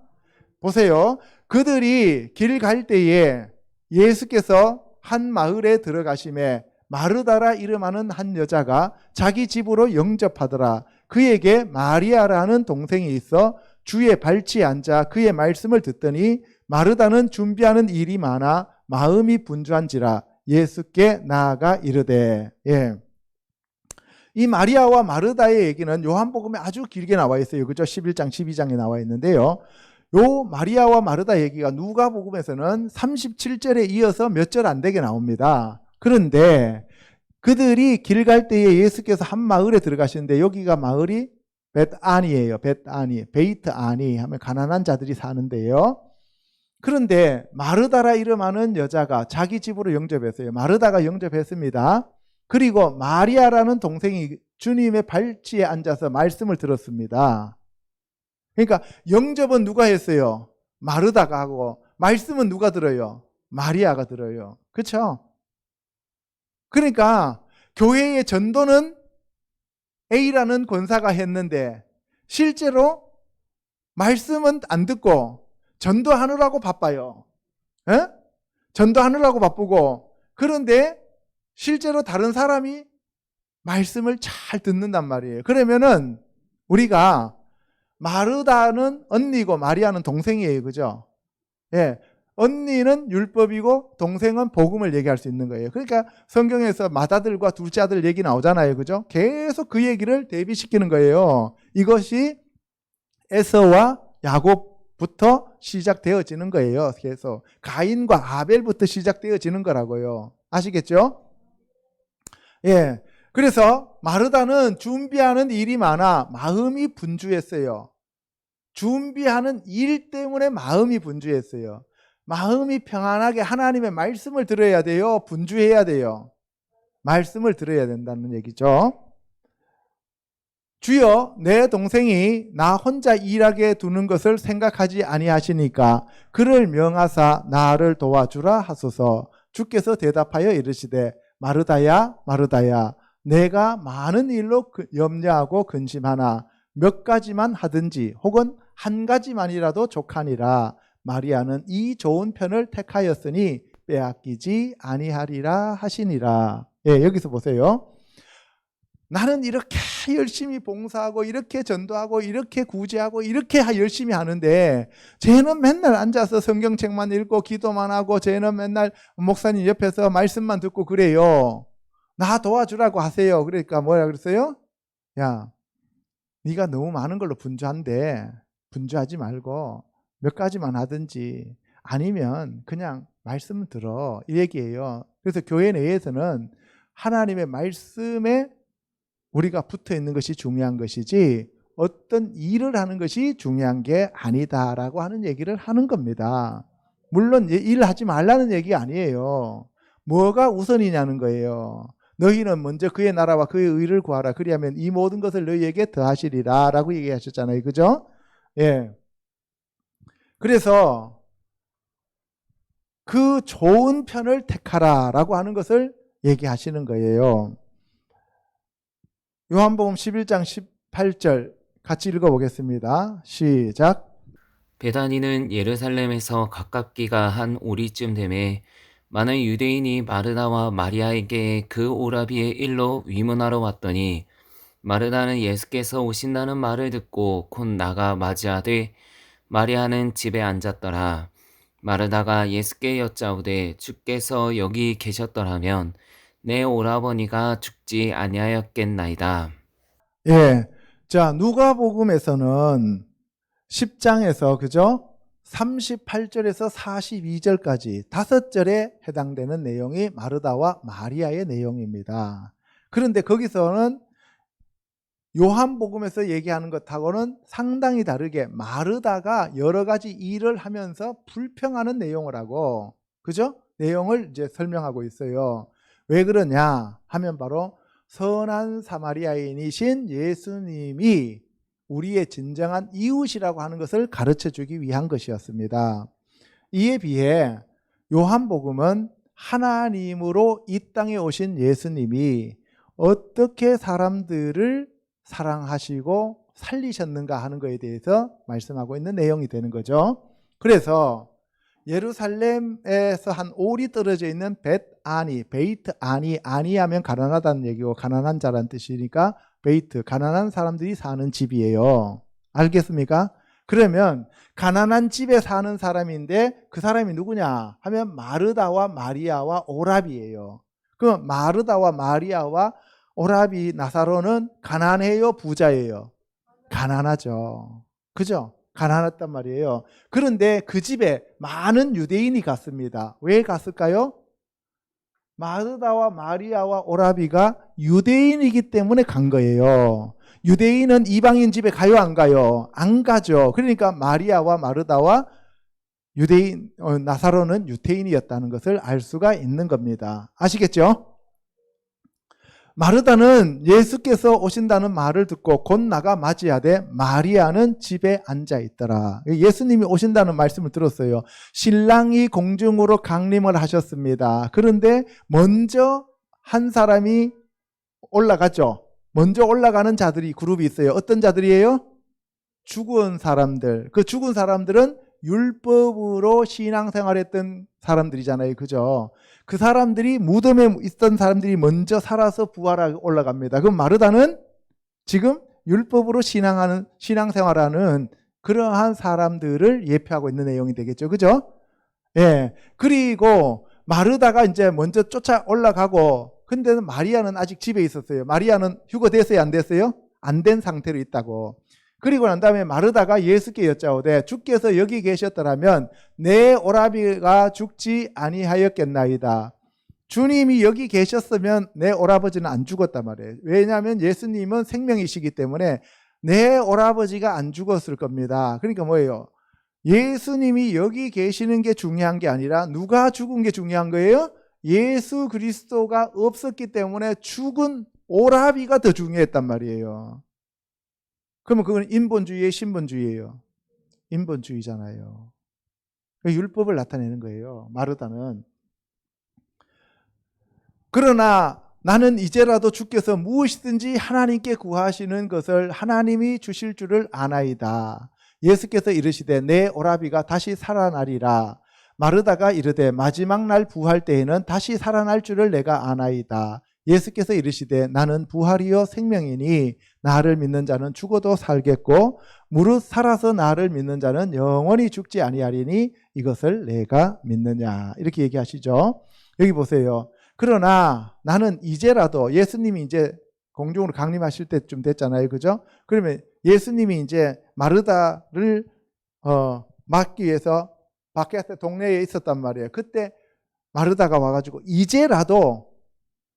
보세요. 그들이 길 갈 때에 예수께서 한 마을에 들어가심에 마르다라 이름하는 한 여자가 자기 집으로 영접하더라. 그에게 마리아라는 동생이 있어 주의 발치에 앉아 그의 말씀을 듣더니 마르다는 준비하는 일이 많아 마음이 분주한지라 예수께 나아가 이르되. 예. 이 마리아와 마르다의 얘기는 요한복음에 아주 길게 나와 있어요. 그죠? 11장, 12장에 나와 있는데요. 요 마리아와 마르다 얘기가 누가복음에서는 37절에 이어서 몇 절 안 되게 나옵니다. 그런데 그들이 길 갈 때에 예수께서 한 마을에 들어가시는데, 여기가 마을이 벳아니예요. 벳아니, 베이트 아니 하면 가난한 자들이 사는데요. 그런데 마르다라 이름하는 여자가 자기 집으로 영접했어요. 마르다가 영접했습니다. 그리고 마리아라는 동생이 주님의 발치에 앉아서 말씀을 들었습니다. 그러니까 영접은 누가 했어요? 마르다가 하고, 말씀은 누가 들어요? 마리아가 들어요. 그렇죠? 그러니까 교회의 전도는 A라는 권사가 했는데 실제로 말씀은 안 듣고 전도하느라고 바빠요. 에? 전도하느라고 바쁘고, 그런데 실제로 다른 사람이 말씀을 잘 듣는단 말이에요. 그러면은 우리가 마르다는 언니고 마리아는 동생이에요. 그죠? 예. 언니는 율법이고 동생은 복음을 얘기할 수 있는 거예요. 그러니까 성경에서 맏아들과 둘째 아들 얘기 나오잖아요. 그죠? 계속 그 얘기를 대비시키는 거예요. 이것이 에서와 야곱부터 시작되어지는 거예요. 그래서 가인과 아벨부터 시작되어지는 거라고요. 아시겠죠? 예. 그래서 마르다는 준비하는 일이 많아 마음이 분주했어요. 준비하는 일 때문에 마음이 분주했어요. 마음이 평안하게 하나님의 말씀을 들어야 돼요? 분주해야 돼요? 말씀을 들어야 된다는 얘기죠. 주여, 내 동생이 나 혼자 일하게 두는 것을 생각하지 아니하시니까 그를 명하사 나를 도와주라 하소서. 주께서 대답하여 이르시되 마르다야 마르다야, 내가 많은 일로 염려하고 근심하나 몇 가지만 하든지 혹은 한 가지만이라도 족하니라. 마리아는 이 좋은 편을 택하였으니 빼앗기지 아니하리라 하시니라. 예, 여기서 보세요. 나는 이렇게 열심히 봉사하고 이렇게 전도하고 이렇게 구제하고 이렇게 열심히 하는데 쟤는 맨날 앉아서 성경책만 읽고 기도만 하고 쟤는 맨날 목사님 옆에서 말씀만 듣고 그래요. 나 도와주라고 하세요. 그러니까 뭐라 그랬어요? 야, 네가 너무 많은 걸로 분주한데 분주하지 말고 몇 가지만 하든지 아니면 그냥 말씀 들어, 이 얘기예요. 그래서 교회 내에서는 하나님의 말씀에 우리가 붙어 있는 것이 중요한 것이지 어떤 일을 하는 것이 중요한 게 아니다라고 하는 얘기를 하는 겁니다. 물론 일하지 말라는 얘기 아니에요. 뭐가 우선이냐는 거예요. 너희는 먼저 그의 나라와 그의 의를 구하라. 그리하면 이 모든 것을 너희에게 더하시리라 라고 얘기하셨잖아요. 그죠? 예. 그래서 그 좋은 편을 택하라 라고 하는 것을 얘기하시는 거예요. 요한복음 11장 18절 같이 읽어보겠습니다. 시작. 베다니는 예루살렘에서 가깝기가 한 오리쯤 되매 많은 유대인이 마르다와 마리아에게 그 오라비의 일로 위문하러 왔더니 마르다는 예수께서 오신다는 말을 듣고 곧 나가 맞이하되 마리아는 집에 앉았더라. 마르다가 예수께 여짜오되 주께서 여기 계셨더라면 내 오라버니가 죽지 아니하였겠나이다. 예. 자, 누가복음에서는 10장에서 그죠? 38절에서 42절까지 5절에 해당되는 내용이 마르다와 마리아의 내용입니다. 그런데 거기서는 요한복음에서 얘기하는 것하고는 상당히 다르게 마르다가 여러 가지 일을 하면서 불평하는 내용을 하고, 그죠? 내용을 이제 설명하고 있어요. 왜 그러냐 하면 바로 선한 사마리아인이신 예수님이 우리의 진정한 이웃이라고 하는 것을 가르쳐 주기 위한 것이었습니다. 이에 비해 요한복음은 하나님으로 이 땅에 오신 예수님이 어떻게 사람들을 사랑하시고 살리셨는가 하는 것에 대해서 말씀하고 있는 내용이 되는 거죠. 그래서 예루살렘에서 한 오리 떨어져 있는 벳아니, 베이트 아니, 아니하면 가난하다는 얘기고 가난한 자라는 뜻이니까 베이트, 가난한 사람들이 사는 집이에요. 알겠습니까? 그러면 가난한 집에 사는 사람인데 그 사람이 누구냐 하면 마르다와 마리아와 오라비예요. 그럼 마르다와 마리아와 오라비 나사로는 가난해요, 부자예요? 가난하죠. 그죠? 가난했단 말이에요. 그런데 그 집에 많은 유대인이 갔습니다. 왜 갔을까요? 마르다와 마리아와 오라비가 유대인이기 때문에 간 거예요. 유대인은 이방인 집에 가요, 안 가요? 안 가죠. 그러니까 마리아와 마르다와 유대인, 나사로는 유대인이었다는 것을 알 수가 있는 겁니다. 아시겠죠? 마르다는 예수께서 오신다는 말을 듣고 곧 나가 맞이하되 마리아는 집에 앉아 있더라. 예수님이 오신다는 말씀을 들었어요. 신랑이 공중으로 강림을 하셨습니다. 그런데 먼저 한 사람이 올라가죠. 먼저 올라가는 자들이 그룹이 있어요. 어떤 자들이에요? 죽은 사람들. 그 죽은 사람들은 율법으로 신앙생활했던 사람들이잖아요. 그죠? 그 사람들이 무덤에 있던 사람들이 먼저 살아서 부활하고 올라갑니다. 그럼 마르다는 지금 율법으로 신앙생활하는 그러한 사람들을 예표하고 있는 내용이 되겠죠. 그죠? 예. 그리고 마르다가 이제 먼저 쫓아 올라가고, 근데 마리아는 아직 집에 있었어요. 마리아는 휴거됐어요? 안 됐어요? 안 된 상태로 있다고. 그리고 난 다음에 마르다가 예수께 여짜오되 주께서 여기 계셨더라면 내 오라비가 죽지 아니하였겠나이다. 주님이 여기 계셨으면 내 오라버지는 안 죽었단 말이에요. 왜냐하면 예수님은 생명이시기 때문에 내 오라버지가 안 죽었을 겁니다. 그러니까 뭐예요? 예수님이 여기 계시는 게 중요한 게 아니라 누가 죽은 게 중요한 거예요? 예수 그리스도가 없었기 때문에 죽은 오라비가 더 중요했단 말이에요. 그러면 그건 인본주의의 신본주의예요. 인본주의잖아요. 율법을 나타내는 거예요. 마르다는. 그러나 나는 이제라도 주께서 무엇이든지 하나님께 구하시는 것을 하나님이 주실 줄을 아나이다. 예수께서 이르시되 내 오라비가 다시 살아나리라. 마르다가 이르되 마지막 날 부활 때에는 다시 살아날 줄을 내가 아나이다. 예수께서 이르시되 나는 부활이요 생명이니 나를 믿는 자는 죽어도 살겠고 무릇 살아서 나를 믿는 자는 영원히 죽지 아니하리니 이것을 내가 믿느냐. 이렇게 얘기하시죠. 여기 보세요. 그러나 나는 이제라도 예수님이 이제 공중으로 강림하실 때쯤 됐잖아요. 그죠? 그러면 예수님이 이제 마르다를 막기 위해서 밖에 동네에 있었단 말이에요. 그때 마르다가 와가지고 이제라도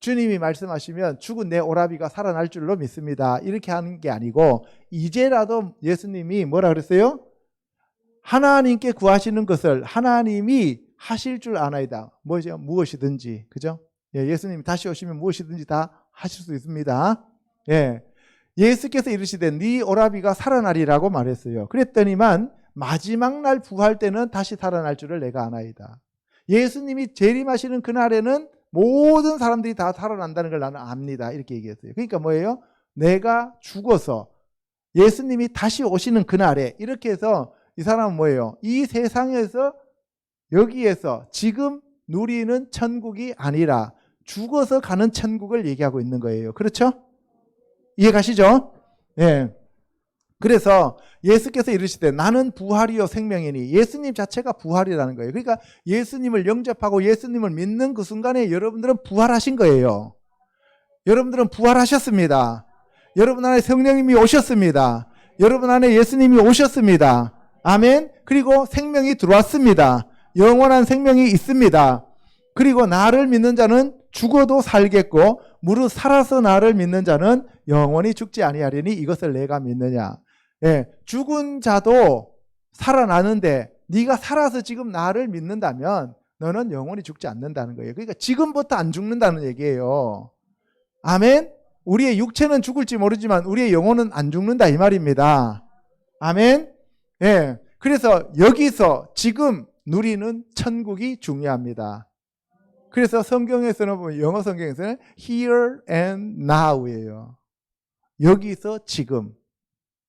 주님이 말씀하시면 죽은 내 오라비가 살아날 줄로 믿습니다. 이렇게 하는 게 아니고 이제라도 예수님이 뭐라 그랬어요? 하나님께 구하시는 것을 하나님이 하실 줄 아나이다. 뭐죠? 무엇이든지. 그죠? 예, 예수님이 다시 오시면 무엇이든지 다 하실 수 있습니다. 예, 예수께서 이르시되 네 오라비가 살아나리라고 말했어요. 그랬더니만 마지막 날 부활 때는 다시 살아날 줄을 내가 아나이다. 예수님이 재림하시는 그날에는 모든 사람들이 다 살아난다는 걸 나는 압니다. 이렇게 얘기했어요. 그러니까 뭐예요? 내가 죽어서 예수님이 다시 오시는 그날에, 이렇게 해서 이 사람은 뭐예요? 이 세상에서 여기에서 지금 누리는 천국이 아니라 죽어서 가는 천국을 얘기하고 있는 거예요. 그렇죠? 이해 가시죠? 예. 그래서 예수께서 이르시되 나는 부활이요 생명이니, 예수님 자체가 부활이라는 거예요. 그러니까 예수님을 영접하고 예수님을 믿는 그 순간에 여러분들은 부활하신 거예요. 여러분들은 부활하셨습니다. 여러분 안에 성령님이 오셨습니다. 여러분 안에 예수님이 오셨습니다. 아멘. 그리고 생명이 들어왔습니다. 영원한 생명이 있습니다. 그리고 나를 믿는 자는 죽어도 살겠고 무릇 살아서 나를 믿는 자는 영원히 죽지 아니하리니 이것을 내가 믿느냐. 예, 죽은 자도 살아나는데 네가 살아서 지금 나를 믿는다면 너는 영원히 죽지 않는다는 거예요. 그러니까 지금부터 안 죽는다는 얘기예요. 아멘. 우리의 육체는 죽을지 모르지만 우리의 영혼은 안 죽는다 이 말입니다. 아멘. 예, 그래서 여기서 지금 누리는 천국이 중요합니다. 그래서 성경에서는 보면, 영어 성경에서는 here and now예요. 여기서 지금.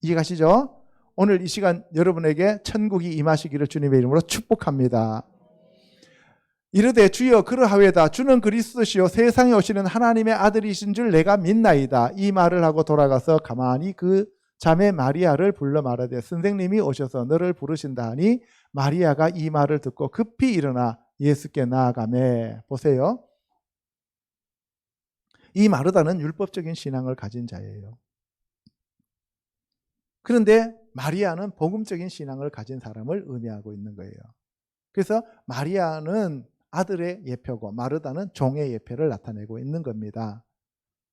이해가시죠? 오늘 이 시간 여러분에게 천국이 임하시기를 주님의 이름으로 축복합니다. 이르되 주여 그러하외다. 주는 그리스도시요 세상에 오시는 하나님의 아들이신 줄 내가 믿나이다. 이 말을 하고 돌아가서 가만히 그 자매 마리아를 불러 말하되 선생님이 오셔서 너를 부르신다 하니 마리아가 이 말을 듣고 급히 일어나 예수께 나아가매. 보세요. 이 마르다는 율법적인 신앙을 가진 자예요. 그런데 마리아는 복음적인 신앙을 가진 사람을 의미하고 있는 거예요. 그래서 마리아는 아들의 예표고 마르다는 종의 예표를 나타내고 있는 겁니다.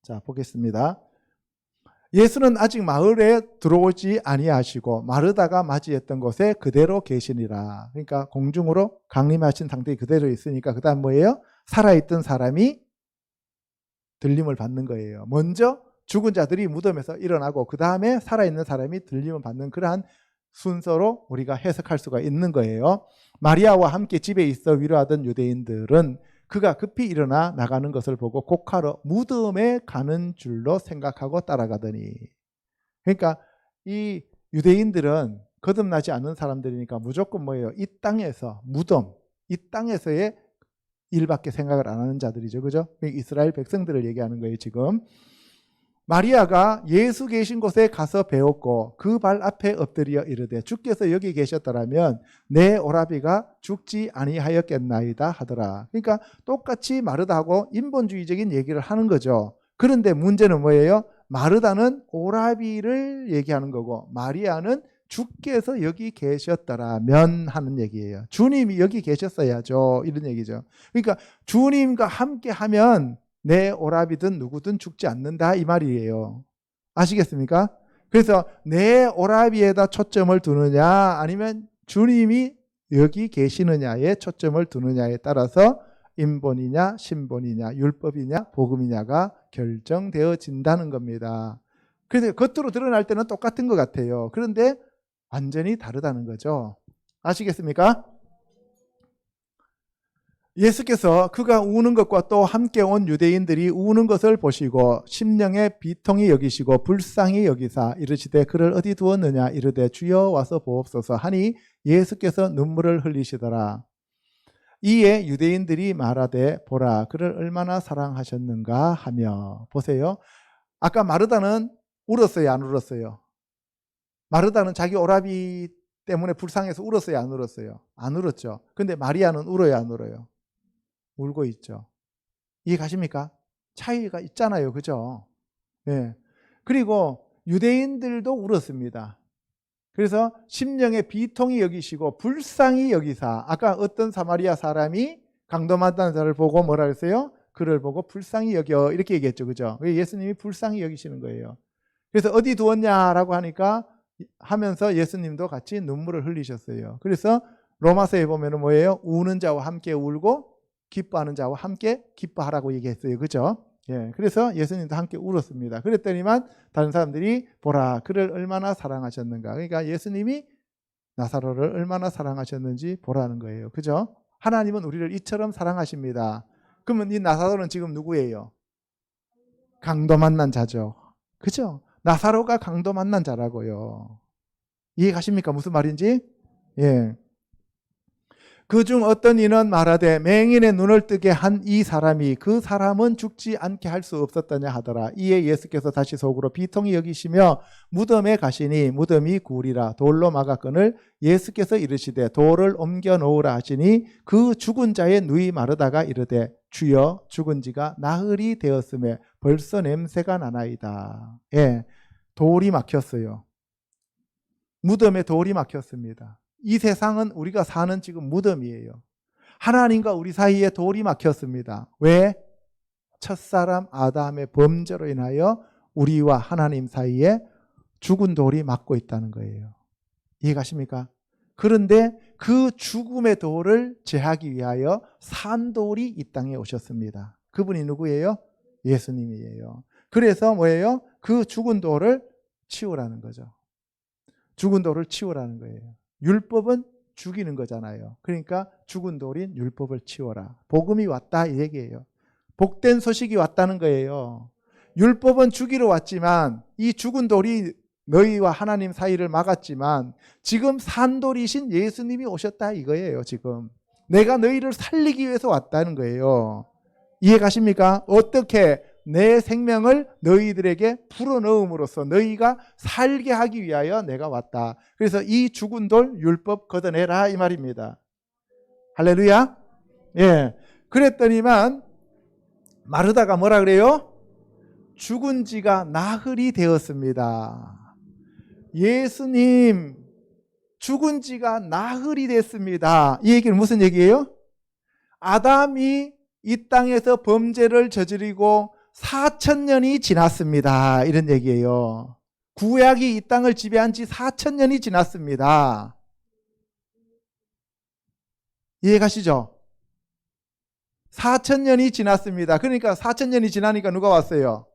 자, 보겠습니다. 예수는 아직 마을에 들어오지 아니하시고 마르다가 맞이했던 곳에 그대로 계시니라. 그러니까 공중으로 강림하신 상태에 그대로 있으니까 그 다음 뭐예요? 살아있던 사람이 들림을 받는 거예요. 먼저 죽은 자들이 무덤에서 일어나고 그 다음에 살아있는 사람이 들림을 받는 그러한 순서로 우리가 해석할 수가 있는 거예요. 마리아와 함께 집에 있어 위로하던 유대인들은 그가 급히 일어나 나가는 것을 보고 곡하러 무덤에 가는 줄로 생각하고 따라가더니, 그러니까 이 유대인들은 거듭나지 않는 사람들이니까 무조건 뭐예요? 이 땅에서 무덤, 이 땅에서의 일밖에 생각을 안 하는 자들이죠. 그죠? 이스라엘 백성들을 얘기하는 거예요, 지금. 마리아가 예수 계신 곳에 가서 배웠고 그 발 앞에 엎드려 이르되 주께서 여기 계셨더라면 내 오라비가 죽지 아니하였겠나이다 하더라. 그러니까 똑같이 마르다하고 인본주의적인 얘기를 하는 거죠. 그런데 문제는 뭐예요? 마르다는 오라비를 얘기하는 거고 마리아는 주께서 여기 계셨더라면 하는 얘기예요. 주님이 여기 계셨어야죠, 이런 얘기죠. 그러니까 주님과 함께 하면 내 오라비든 누구든 죽지 않는다 이 말이에요. 아시겠습니까? 그래서 내 오라비에다 초점을 두느냐 아니면 주님이 여기 계시느냐에 초점을 두느냐에 따라서 인본이냐 신본이냐 율법이냐 복음이냐가 결정되어진다는 겁니다. 그래서 겉으로 드러날 때는 똑같은 것 같아요. 그런데 완전히 다르다는 거죠. 아시겠습니까? 예수께서 그가 우는 것과 또 함께 온 유대인들이 우는 것을 보시고 심령에 비통히 여기시고 불쌍히 여기사 이르시되 그를 어디 두었느냐 이르되 주여 와서 보옵소서 하니 예수께서 눈물을 흘리시더라. 이에 유대인들이 말하되 보라 그를 얼마나 사랑하셨는가 하며. 보세요. 아까 마르다는 울었어요, 안 울었어요? 마르다는 자기 오라비 때문에 불쌍해서 울었어요, 안 울었어요? 안 울었죠. 근데 마리아는 울어요, 안 울어요? 울고 있죠. 이해 가십니까? 차이가 있잖아요. 그죠? 예. 그리고 유대인들도 울었습니다. 그래서 심령에 비통히 여기시고 불쌍히 여기사, 아까 어떤 사마리아 사람이 강도받는 자를 보고 뭐라 그랬어요? 그를 보고 불쌍히 여겨 이렇게 얘기했죠. 그죠? 예수님이 불쌍히 여기시는 거예요. 그래서 어디 두었냐라고 하면서 예수님도 같이 눈물을 흘리셨어요. 그래서 로마서에 보면은 뭐예요? 우는 자와 함께 울고 기뻐하는 자와 함께 기뻐하라고 얘기했어요. 그죠? 예, 그래서 예수님도 함께 울었습니다. 그랬더니만 다른 사람들이 보라, 그를 얼마나 사랑하셨는가. 그러니까 예수님이 나사로를 얼마나 사랑하셨는지 보라는 거예요. 그죠? 하나님은 우리를 이처럼 사랑하십니다. 그러면 이 나사로는 지금 누구예요? 강도 만난 자죠. 그죠? 나사로가 강도 만난 자라고요. 이해 가십니까? 무슨 말인지? 예. 그중 어떤 이는 말하되 맹인의 눈을 뜨게 한 이 사람이 그 사람은 죽지 않게 할 수 없었더냐 하더라. 이에 예수께서 다시 속으로 비통히 여기시며 무덤에 가시니 무덤이 구리라 돌로 막았거늘 예수께서 이르시되 돌을 옮겨 놓으라 하시니 그 죽은 자의 누이 마르다가 이르되 주여 죽은 지가 나흘이 되었음에 벌써 냄새가 나나이다. 예, 돌이 막혔어요. 무덤에 돌이 막혔습니다. 이 세상은 우리가 사는 지금 무덤이에요. 하나님과 우리 사이에 돌이 막혔습니다. 왜? 첫사람 아담의 범죄로 인하여 우리와 하나님 사이에 죽은 돌이 막고 있다는 거예요. 이해가십니까? 그런데 그 죽음의 돌을 제하기 위하여 산 돌이 이 땅에 오셨습니다. 그분이 누구예요? 예수님이에요. 그래서 뭐예요? 그 죽은 돌을 치우라는 거죠. 죽은 돌을 치우라는 거예요. 율법은 죽이는 거잖아요. 그러니까 죽은 돌인 율법을 치워라. 복음이 왔다 이 얘기예요. 복된 소식이 왔다는 거예요. 율법은 죽이러 왔지만 이 죽은 돌이 너희와 하나님 사이를 막았지만 지금 산돌이신 예수님이 오셨다 이거예요. 지금 내가 너희를 살리기 위해서 왔다는 거예요. 이해 가십니까? 어떻게 내 생명을 너희들에게 불어넣음으로써 너희가 살게 하기 위하여 내가 왔다. 그래서 이 죽은 돌 율법 걷어내라 이 말입니다. 할렐루야. 예. 그랬더니만 마르다가 뭐라 그래요? 죽은 지가 나흘이 되었습니다. 예수님 죽은 지가 나흘이 됐습니다. 이 얘기는 무슨 얘기예요? 아담이 이 땅에서 범죄를 저지르고 4,000년이 지났습니다. 이런 얘기예요. 구약이 이 땅을 지배한 지 4,000년이 지났습니다. 이해 가시죠? 4,000년이 지났습니다. 그러니까 4,000년이 지나니까 누가 왔어요?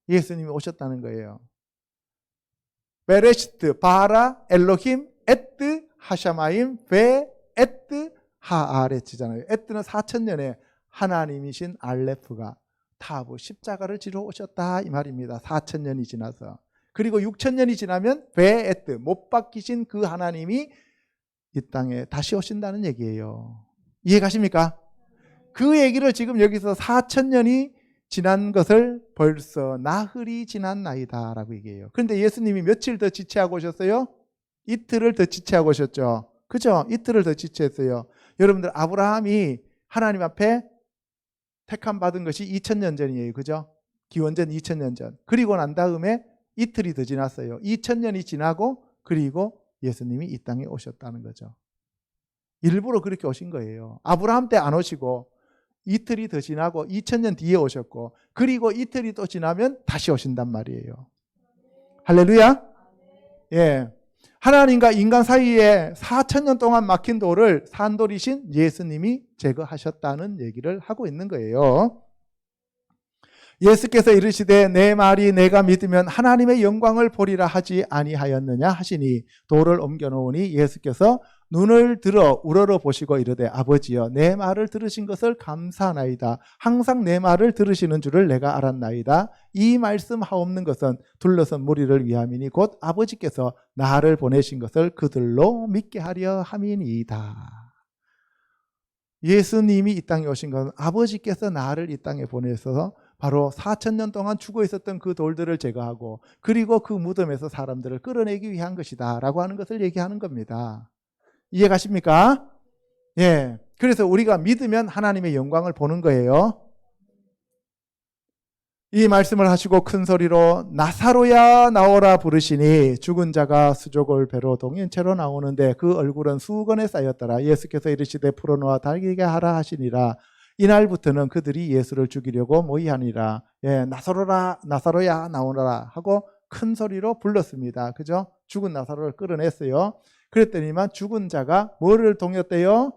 예수님이 오셨다는 거예요. 베레시트 바라 엘로힘 에뜨 하샤마임 베 에뜨 하아레츠잖아요. 에뜨는 4,000년에 하나님이신 알레프가 타브 십자가를 지러 오셨다 이 말입니다. 4,000년이 지나서. 그리고 6,000년이 지나면 베에트 못 박히신 그 하나님이 이 땅에 다시 오신다는 얘기예요. 이해 가십니까? 그 얘기를 지금 여기서 4,000년이 지난 것을 벌써 나흘이 지난 나이다 라고 얘기해요. 그런데 예수님이 며칠 더 지체하고 오셨어요? 이틀을 더 지체하고 오셨죠. 그죠? 이틀을 더 지체했어요. 여러분들 아브라함이 하나님 앞에 택함 받은 것이 2000년 전이에요. 그죠? 기원전 2000년 전. 그리고 난 다음에 이틀이 더 지났어요. 2000년이 지나고 그리고 예수님이 이 땅에 오셨다는 거죠. 일부러 그렇게 오신 거예요. 아브라함 때 안 오시고 이틀이 더 지나고 2000년 뒤에 오셨고 그리고 이틀이 또 지나면 다시 오신단 말이에요. 할렐루야. 예. 하나님과 인간 사이에 4,000년 동안 막힌 돌을 산돌이신 예수님이 제거하셨다는 얘기를 하고 있는 거예요. 예수께서 이르시되 내 말이 내가 믿으면 하나님의 영광을 보리라 하지 아니하였느냐 하시니 돌을 옮겨 놓으니 예수께서 눈을 들어 우러러 보시고 이르되 아버지여 내 말을 들으신 것을 감사하나이다. 항상 내 말을 들으시는 줄을 내가 알았나이다. 이 말씀 하옵는 것은 둘러선 무리를 위함이니 곧 아버지께서 나를 보내신 것을 그들로 믿게 하려 함이니이다. 예수님이 이 땅에 오신 것은 아버지께서 나를 이 땅에 보내서 바로 4,000년 동안 죽어 있었던 그 돌들을 제거하고 그리고 그 무덤에서 사람들을 끌어내기 위한 것이다 라고 하는 것을 얘기하는 겁니다. 이해 가십니까? 예. 그래서 우리가 믿으면 하나님의 영광을 보는 거예요. 이 말씀을 하시고 큰 소리로 나사로야 나오라 부르시니 죽은 자가 수족을 배로 동인채로 나오는데 그 얼굴은 수건에 쌓였더라. 예수께서 이르시되 풀어놓아 달리게 하라 하시니라. 이날부터는 그들이 예수를 죽이려고 모이하니라. 예, 나사로야 나오너라 하고 큰 소리로 불렀습니다. 그죠? 죽은 나사로를 끌어냈어요. 그랬더니만 죽은 자가 뭐를 동였대요?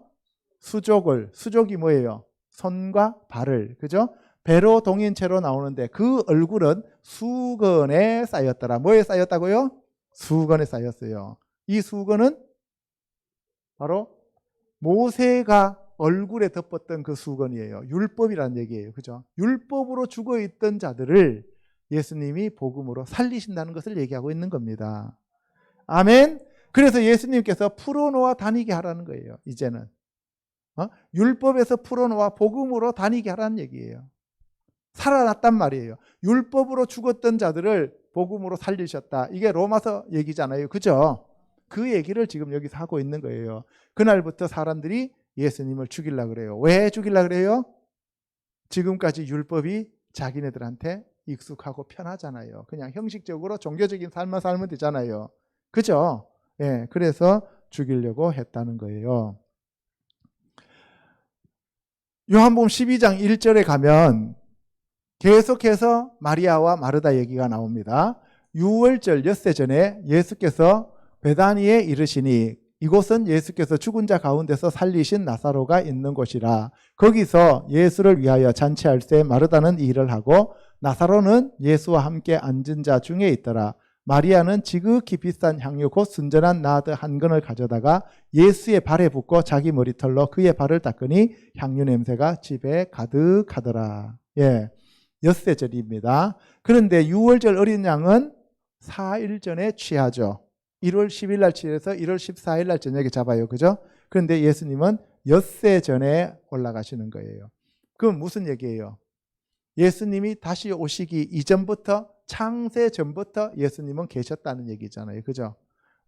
수족이 뭐예요? 손과 발을, 그죠? 배로 동인체로 나오는데 그 얼굴은 수건에 쌓였더라. 뭐에 쌓였다고요? 수건에 쌓였어요. 이 수건은 바로 모세가 얼굴에 덮었던 그 수건이에요. 율법이라는 얘기예요. 그죠? 율법으로 죽어 있던 자들을 예수님이 복음으로 살리신다는 것을 얘기하고 있는 겁니다. 아멘. 그래서 예수님께서 풀어놓아 다니게 하라는 거예요. 이제는 율법에서 풀어놓아 복음으로 다니게 하라는 얘기예요. 살아났단 말이에요. 율법으로 죽었던 자들을 복음으로 살리셨다. 이게 로마서 얘기잖아요. 그죠? 그 얘기를 지금 여기서 하고 있는 거예요. 그날부터 사람들이 예수님을 죽이려고 그래요. 왜 죽이려고 그래요? 지금까지 율법이 자기네들한테 익숙하고 편하잖아요. 그냥 형식적으로 종교적인 삶만 살면 되잖아요. 그죠? 예, 그래서 죽이려고 했다는 거예요. 요한복음 12장 1절에 가면 계속해서 마리아와 마르다 얘기가 나옵니다. 유월절 엿새 전에 예수께서 베다니에 이르시니 이곳은 예수께서 죽은 자 가운데서 살리신 나사로가 있는 곳이라. 거기서 예수를 위하여 잔치할 때 마르다는 이 일을 하고 나사로는 예수와 함께 앉은 자 중에 있더라. 마리아는 지극히 비싼 향유 곧 순전한 나드 한 근을 가져다가 예수의 발에 붓고 자기 머리털로 그의 발을 닦으니 향유 냄새가 집에 가득하더라. 예, 엿새절입니다. 그런데 유월절 어린 양은 4일 전에 취하죠. 1월 10일 날 취해서 1월 14일 날 저녁에 잡아요. 그죠? 그런데 예수님은 엿새 전에 올라가시는 거예요. 그건 무슨 얘기예요? 예수님이 다시 오시기 이전부터 창세 전부터 예수님은 계셨다는 얘기잖아요. 그죠?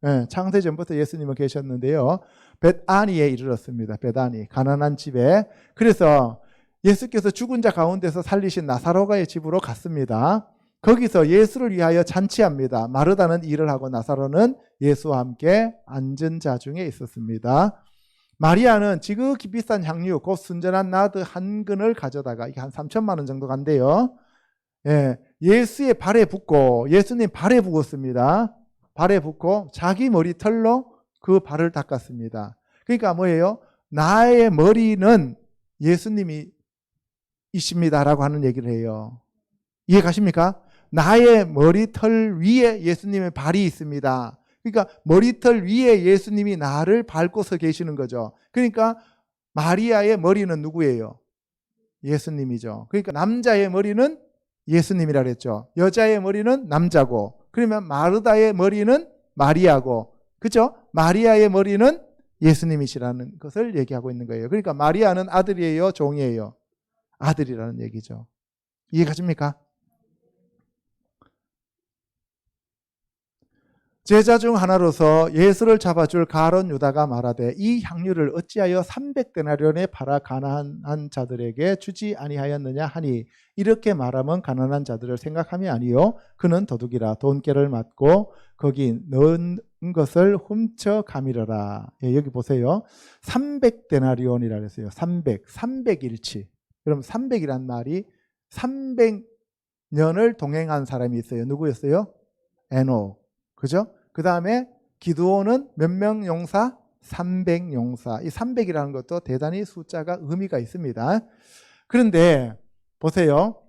네, 창세 전부터 예수님은 계셨는데요. 벳아니에 이르렀습니다. 벳아니, 가난한 집에. 그래서 예수께서 죽은 자 가운데서 살리신 나사로가의 집으로 갔습니다. 거기서 예수를 위하여 잔치합니다. 마르다는 일을 하고 나사로는 예수와 함께 앉은 자 중에 있었습니다. 마리아는 지극히 비싼 향유 곧 순전한 나드 한 근을 가져다가 이게 한 3천만 원 정도 간대요. 예, 예수의 발에 붓고 예수님 발에 붓었습니다. 발에 붓고 자기 머리털로 그 발을 닦았습니다. 그러니까 뭐예요? 나의 머리는 예수님이 이십니다라고 하는 얘기를 해요. 이해 가십니까? 나의 머리털 위에 예수님의 발이 있습니다. 그러니까 머리털 위에 예수님이 나를 밟고 서 계시는 거죠. 그러니까 마리아의 머리는 누구예요? 예수님이죠. 그러니까 남자의 머리는 예수님이라 그랬죠. 여자의 머리는 남자고, 그러면 마르다의 머리는 마리아고, 그죠? 마리아의 머리는 예수님이시라는 것을 얘기하고 있는 거예요. 그러니까 마리아는 아들이에요, 종이에요? 아들이라는 얘기죠. 이해가십니까? 제자 중 하나로서 예수를 잡아줄 가룟 유다가 말하되 이 향유를 어찌하여 300데나리온에 팔아 가난한 자들에게 주지 아니하였느냐 하니 이렇게 말하면 가난한 자들을 생각함이 아니요 그는 도둑이라 돈깨를 맞고 거기 넣은 것을 훔쳐 가미러라. 예, 여기 보세요. 300데나리온이라 그랬어요. 300일치. 그럼 300이란 말이 300년을 동행한 사람이 있어요. 누구였어요? 에녹. 그죠? 그 다음에 기드온은 몇 명 용사? 300용사. 이 300이라는 것도 대단히 숫자가 의미가 있습니다. 그런데 보세요.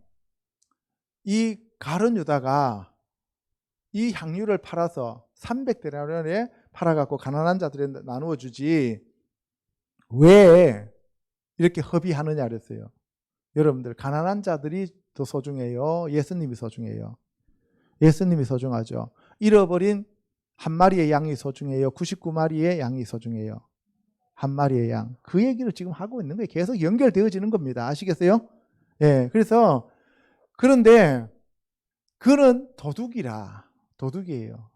이 가룟 유다가 이 향유를 팔아서 300데나리온에 팔아갖고 가난한 자들한테 나누어 주지 왜 이렇게 허비하느냐 그랬어요. 여러분들 가난한 자들이 더 소중해요? 예수님이 소중해요? 예수님이 소중하죠. 잃어버린 한 마리의 양이 소중해요? 99마리의 양이 소중해요? 한 마리의 양. 그 얘기를 지금 하고 있는 거예요. 계속 연결되어지는 겁니다. 아시겠어요? 예. 그래서 그런데 그는 도둑이에요.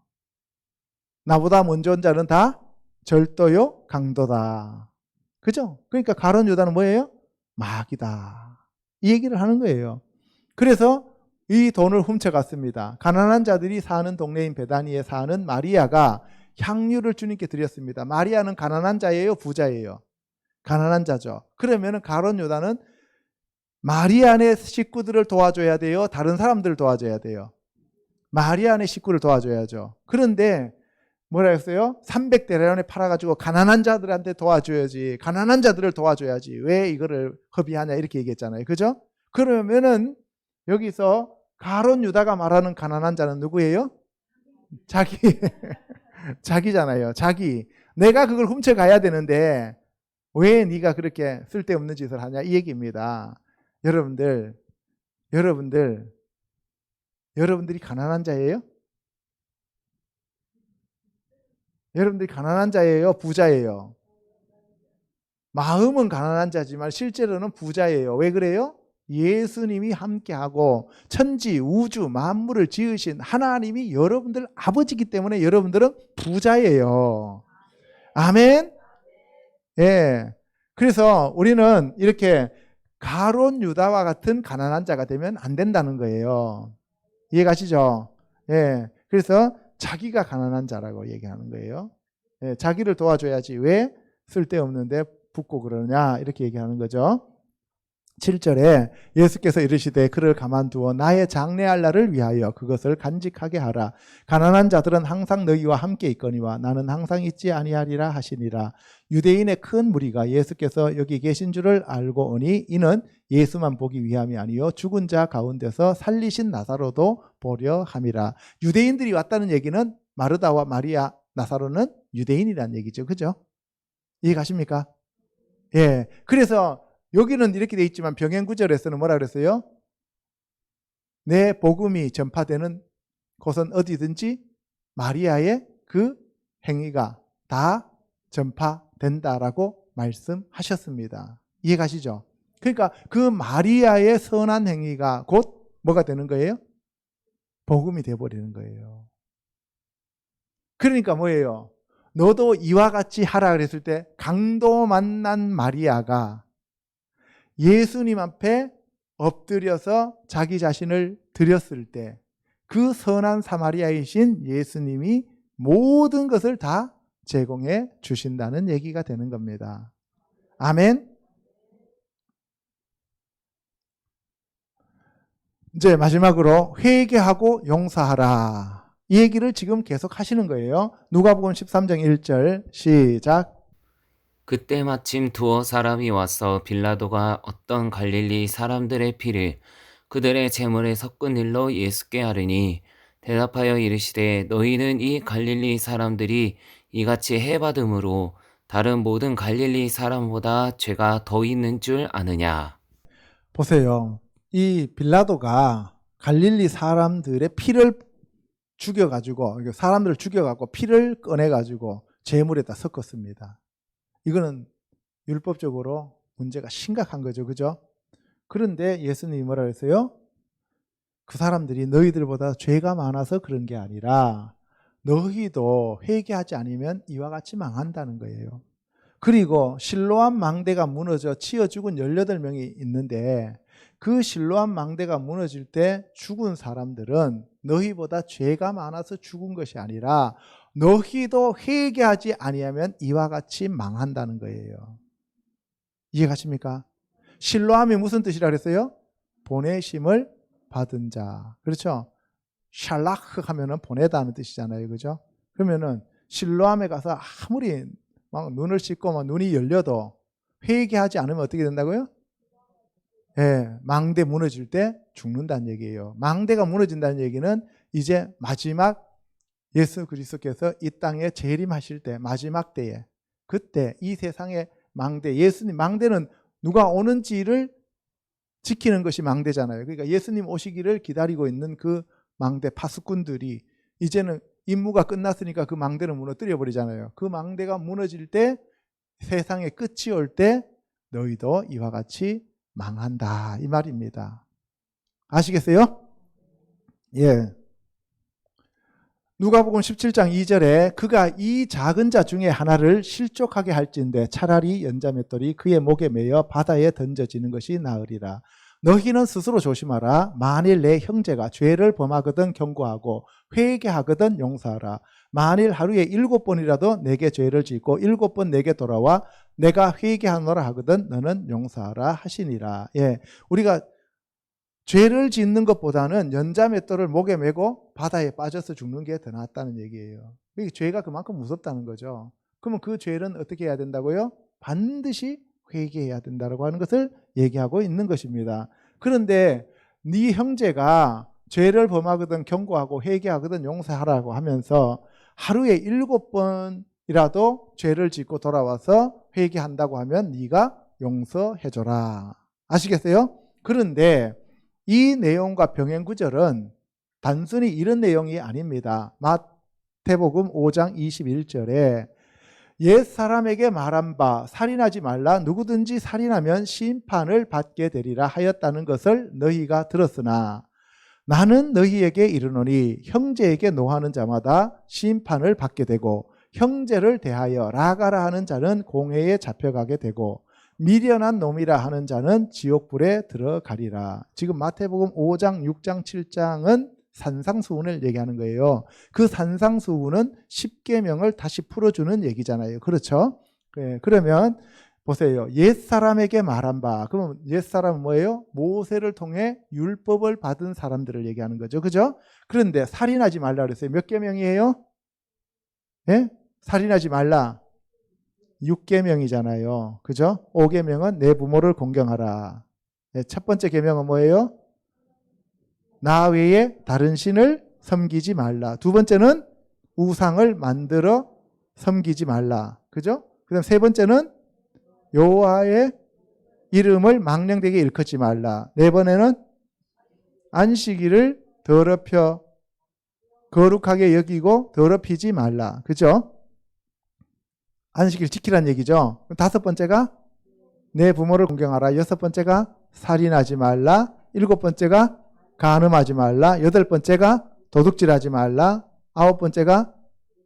나보다 먼저 온 자는 다 절도요 강도다. 그죠? 그러니까 가룟 유다는 뭐예요? 마귀다. 이 얘기를 하는 거예요. 그래서 이 돈을 훔쳐갔습니다. 가난한 자들이 사는 동네인 베다니에 사는 마리아가 향유를 주님께 드렸습니다. 마리아는 가난한 자예요? 부자예요? 가난한 자죠. 그러면 가룟 유다는 마리아네 식구들을 도와줘야 돼요? 다른 사람들을 도와줘야 돼요? 마리아네 식구를 도와줘야죠. 그런데 뭐라 했어요? 300데나리온에 팔아가지고 가난한 자들한테 도와줘야지. 가난한 자들을 도와줘야지. 왜 이거를 허비하냐 이렇게 얘기했잖아요. 그죠? 그러면은 여기서 가룟 유다가 말하는 가난한 자는 누구예요? 자기. 자기잖아요. 자기. 내가 그걸 훔쳐가야 되는데 왜 네가 그렇게 쓸데없는 짓을 하냐 이 얘기입니다. 여러분들이 가난한 자예요? 여러분들이 가난한 자예요? 부자예요? 마음은 가난한 자지만 실제로는 부자예요. 왜 그래요? 예수님이 함께하고 천지, 우주, 만물을 지으신 하나님이 여러분들 아버지이기 때문에 여러분들은 부자예요. 아멘? 예. 그래서 우리는 이렇게 가룟 유다와 같은 가난한 자가 되면 안 된다는 거예요. 이해가시죠? 예. 그래서 자기가 가난한 자라고 얘기하는 거예요. 예. 자기를 도와줘야지 왜 쓸데없는데 붙고 그러냐 이렇게 얘기하는 거죠. 7절에 예수께서 이르시되 그를 가만두어 나의 장래할 날을 위하여 그것을 간직하게 하라. 가난한 자들은 항상 너희와 함께 있거니와 나는 항상 있지 아니하리라 하시니라. 유대인의 큰 무리가 예수께서 여기 계신 줄을 알고 오니 이는 예수만 보기 위함이 아니요 죽은 자 가운데서 살리신 나사로도 보려 함이라. 유대인들이 왔다는 얘기는 마르다와 마리아, 나사로는 유대인이라는 얘기죠. 그죠? 이해가십니까? 예. 그래서 여기는 이렇게 돼 있지만 병행구절에서는 뭐라 그랬어요? 내 복음이 전파되는 곳은 어디든지 마리아의 그 행위가 다 전파된다라고 말씀하셨습니다. 이해가시죠? 그러니까 그 마리아의 선한 행위가 곧 뭐가 되는 거예요? 복음이 되어버리는 거예요. 그러니까 뭐예요? 너도 이와 같이 하라 그랬을 때 강도 만난 마리아가 예수님 앞에 엎드려서 자기 자신을 드렸을 때 그 선한 사마리아이신 예수님이 모든 것을 다 제공해 주신다는 얘기가 되는 겁니다. 아멘. 이제 마지막으로 회개하고 용서하라. 이 얘기를 지금 계속 하시는 거예요. 누가복음 13장 1절 시작. 그때 마침 두어 사람이 와서 빌라도가 어떤 갈릴리 사람들의 피를 그들의 제물에 섞은 일로 예수께 아뢰니 대답하여 이르시되 너희는 이 갈릴리 사람들이 이같이 해받음으로 다른 모든 갈릴리 사람보다 죄가 더 있는 줄 아느냐. 보세요. 이 빌라도가 갈릴리 사람들의 피를 죽여가지고 사람들을 죽여가지고 피를 꺼내가지고 제물에다 섞었습니다. 이거는 율법적으로 문제가 심각한 거죠. 그죠? 그런데 예수님이 뭐라 그랬어요? 그 사람들이 너희들보다 죄가 많아서 그런 게 아니라 너희도 회개하지 않으면 이와 같이 망한다는 거예요. 그리고 실로암 망대가 무너져 치어 죽은 18명이 있는데 그 실로암 망대가 무너질 때 죽은 사람들은 너희보다 죄가 많아서 죽은 것이 아니라 너희도 회개하지 아니하면 이와 같이 망한다는 거예요. 이해가십니까? 실로암이 무슨 뜻이라 그랬어요? 보내심을 받은 자. 그렇죠? 샬라흐 하면은 보내다는 뜻이잖아요. 그죠? 그러면은 실로암에 가서 아무리 막 눈을 씻고 막 눈이 열려도 회개하지 않으면 어떻게 된다고요? 예, 망대 무너질 때 죽는다는 얘기예요. 망대가 무너진다는 얘기는 이제 마지막 예수 그리스도께서 이 땅에 재림하실 때 마지막 때에 그때 이 세상의 망대 예수님 망대는 누가 오는지를 지키는 것이 망대잖아요. 그러니까 예수님 오시기를 기다리고 있는 그 망대 파수꾼들이 이제는 임무가 끝났으니까 그 망대는 무너뜨려 버리잖아요. 그 망대가 무너질 때 세상의 끝이 올 때 너희도 이와 같이 망한다 이 말입니다. 아시겠어요? 예. 누가복음 17장 2절에 그가 이 작은 자 중에 하나를 실족하게 할진대 차라리 연자맷돌이 그의 목에 매여 바다에 던져지는 것이 나으리라. 너희는 스스로 조심하라. 만일 내 형제가 죄를 범하거든 경고하고 회개하거든 용서하라. 만일 하루에 7번이라도 내게 죄를 짓고 7번 내게 돌아와 내가 회개하노라 하거든 너는 용서하라 하시니라. 예, 우리가 죄를 짓는 것보다는 연자맷돌을 목에 메고 바다에 빠져서 죽는 게 더 낫다는 얘기예요. 이게 죄가 그만큼 무섭다는 거죠. 그러면 그 죄는 어떻게 해야 된다고요? 반드시 회개해야 된다고 하는 것을 얘기하고 있는 것입니다. 그런데 네 형제가 죄를 범하거든 경고하고 회개하거든 용서하라고 하면서 하루에 7번이라도 죄를 짓고 돌아와서 회개한다고 하면 네가 용서해줘라. 아시겠어요? 그런데 이 내용과 병행 구절은 단순히 이런 내용이 아닙니다. 마태복음 5장 21절에 옛사람에게 말한 바 살인하지 말라 누구든지 살인하면 심판을 받게 되리라 하였다는 것을 너희가 들었으나 나는 너희에게 이르노니 형제에게 노하는 자마다 심판을 받게 되고 형제를 대하여 라가라 하는 자는 공회에 잡혀가게 되고 미련한 놈이라 하는 자는 지옥불에 들어가리라. 지금 마태복음 5장, 6장, 7장은 산상수훈을 얘기하는 거예요. 그 산상수훈은 십계명을 다시 풀어주는 얘기잖아요. 그렇죠? 네, 그러면 보세요. 옛사람에게 말한 바. 그러면 옛사람은 뭐예요? 모세를 통해 율법을 받은 사람들을 얘기하는 거죠. 그죠? 그런데 살인하지 말라 그랬어요. 몇 계명이에요? 예? 살인하지 말라. 6계명이잖아요. 그죠? 5계명은 내 부모를 공경하라. 네, 첫 번째 계명은 뭐예요? 나 외에 다른 신을 섬기지 말라. 두 번째는 우상을 만들어 섬기지 말라. 그죠? 그 다음 세 번째는 여호와의 이름을 망령되게 일컫지 말라. 네 번에는 안식일을 더럽혀 거룩하게 여기고 더럽히지 말라. 그죠? 안식일 지키란 얘기죠. 다섯 번째가 내 부모를 공경하라. 여섯 번째가 살인하지 말라. 일곱 번째가 간음하지 말라. 여덟 번째가 도둑질하지 말라. 아홉 번째가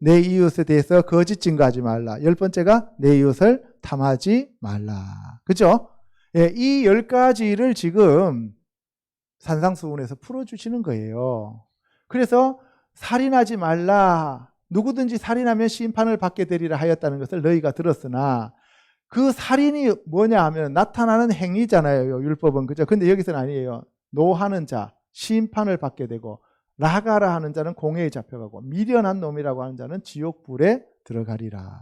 내 이웃에 대해서 거짓 증거하지 말라. 열 번째가 내 이웃을 탐하지 말라. 그죠? 예, 이 10가지를 지금 산상수훈에서 풀어주시는 거예요. 그래서 살인하지 말라. 누구든지 살인하면 심판을 받게 되리라 하였다는 것을 너희가 들었으나 그 살인이 뭐냐 하면 나타나는 행위잖아요. 율법은. 그죠? 근데 여기서는 아니에요. 노하는 자, 심판을 받게 되고 라가라 하는 자는 공회에 잡혀가고 미련한 놈이라고 하는 자는 지옥불에 들어가리라.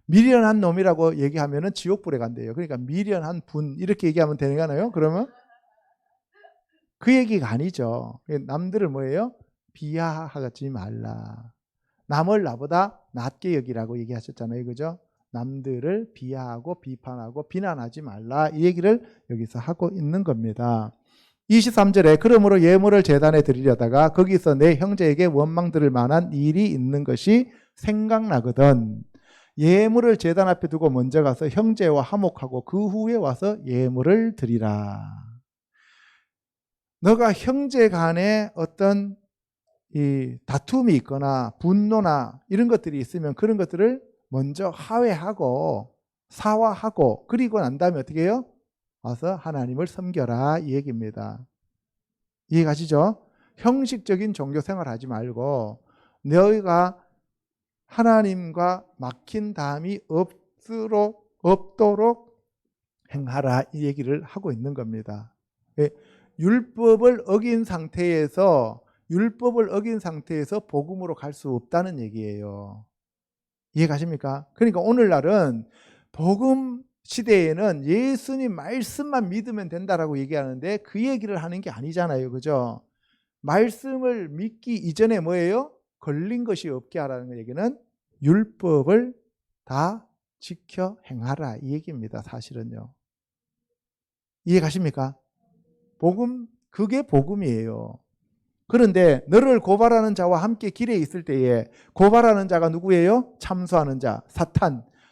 미련한 놈이라고 얘기하면 지옥불에 간대요. 그러니까 미련한 분 이렇게 얘기하면 되나요? 그러면 그 얘기가 아니죠. 남들을 뭐예요? 비하하지 말라. 남을 나보다 낮게 여기라고 얘기하셨잖아요. 그죠? 남들을 비하하고 비판하고 비난하지 말라. 이 얘기를 여기서 하고 있는 겁니다. 23절에 그러므로 예물을 제단에 드리려다가 거기서 내 형제에게 원망 들을 만한 일이 있는 것이 생각나거든. 예물을 제단 앞에 두고 먼저 가서 형제와 화목하고 그 후에 와서 예물을 드리라. 너가 형제 간에 어떤 이 다툼이 있거나 분노나 이런 것들이 있으면 그런 것들을 먼저 화해하고 사화하고 그리고 난 다음에 어떻게 해요? 와서 하나님을 섬겨라 이 얘기입니다. 이해가시죠? 형식적인 종교 생활 하지 말고 너희가 하나님과 막힌 담이 없도록 행하라 이 얘기를 하고 있는 겁니다. 율법을 어긴 상태에서 복음으로 갈 수 없다는 얘기예요. 이해가십니까? 그러니까 오늘날은 복음 시대에는 예수님 말씀만 믿으면 된다라고 얘기하는데 그 얘기를 하는 게 아니잖아요. 그죠? 말씀을 믿기 이전에 뭐예요? 걸린 것이 없게 하라는 얘기는 율법을 다 지켜 행하라 이 얘기입니다. 사실은요. 이해가십니까? 복음, 그게 복음이에요. 그런데 너를 고발하는 자와 함께 길에 있을 때에 고발하는 자가 누구예요? 참소하는 자,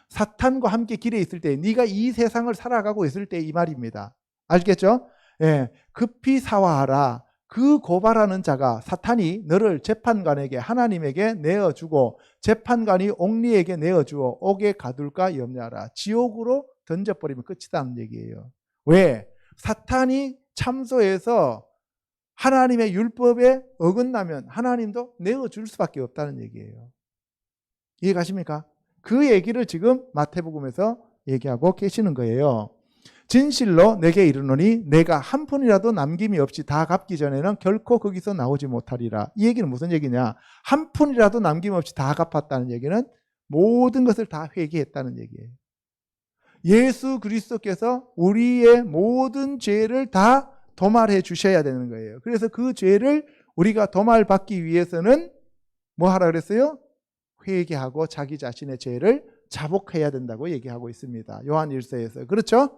사탄과 함께 길에 있을 때 네가 이 세상을 살아가고 있을 때 이 말입니다. 알겠죠? 예, 급히 사화하라. 그 고발하는 자가 사탄이 너를 재판관에게 하나님에게 내어주고 재판관이 옥리에게 내어주어 옥에 가둘까 염려하라. 지옥으로 던져버리면 끝이다는 얘기예요. 왜? 사탄이 참소해서 하나님의 율법에 어긋나면 하나님도 내어줄 수밖에 없다는 얘기예요. 이해가십니까? 그 얘기를 지금 마태복음에서 얘기하고 계시는 거예요. 진실로 내게 이르노니 내가 한 푼이라도 남김이 없이 다 갚기 전에는 결코 거기서 나오지 못하리라. 이 얘기는 무슨 얘기냐? 한 푼이라도 남김없이 다 갚았다는 얘기는 모든 것을 다 회개했다는 얘기예요. 예수 그리스도께서 우리의 모든 죄를 다 도말해 주셔야 되는 거예요. 그래서 그 죄를 우리가 도말받기 위해서는 뭐 하라 그랬어요? 회개하고 자기 자신의 죄를 자복해야 된다고 얘기하고 있습니다. 요한 1서에서. 그렇죠?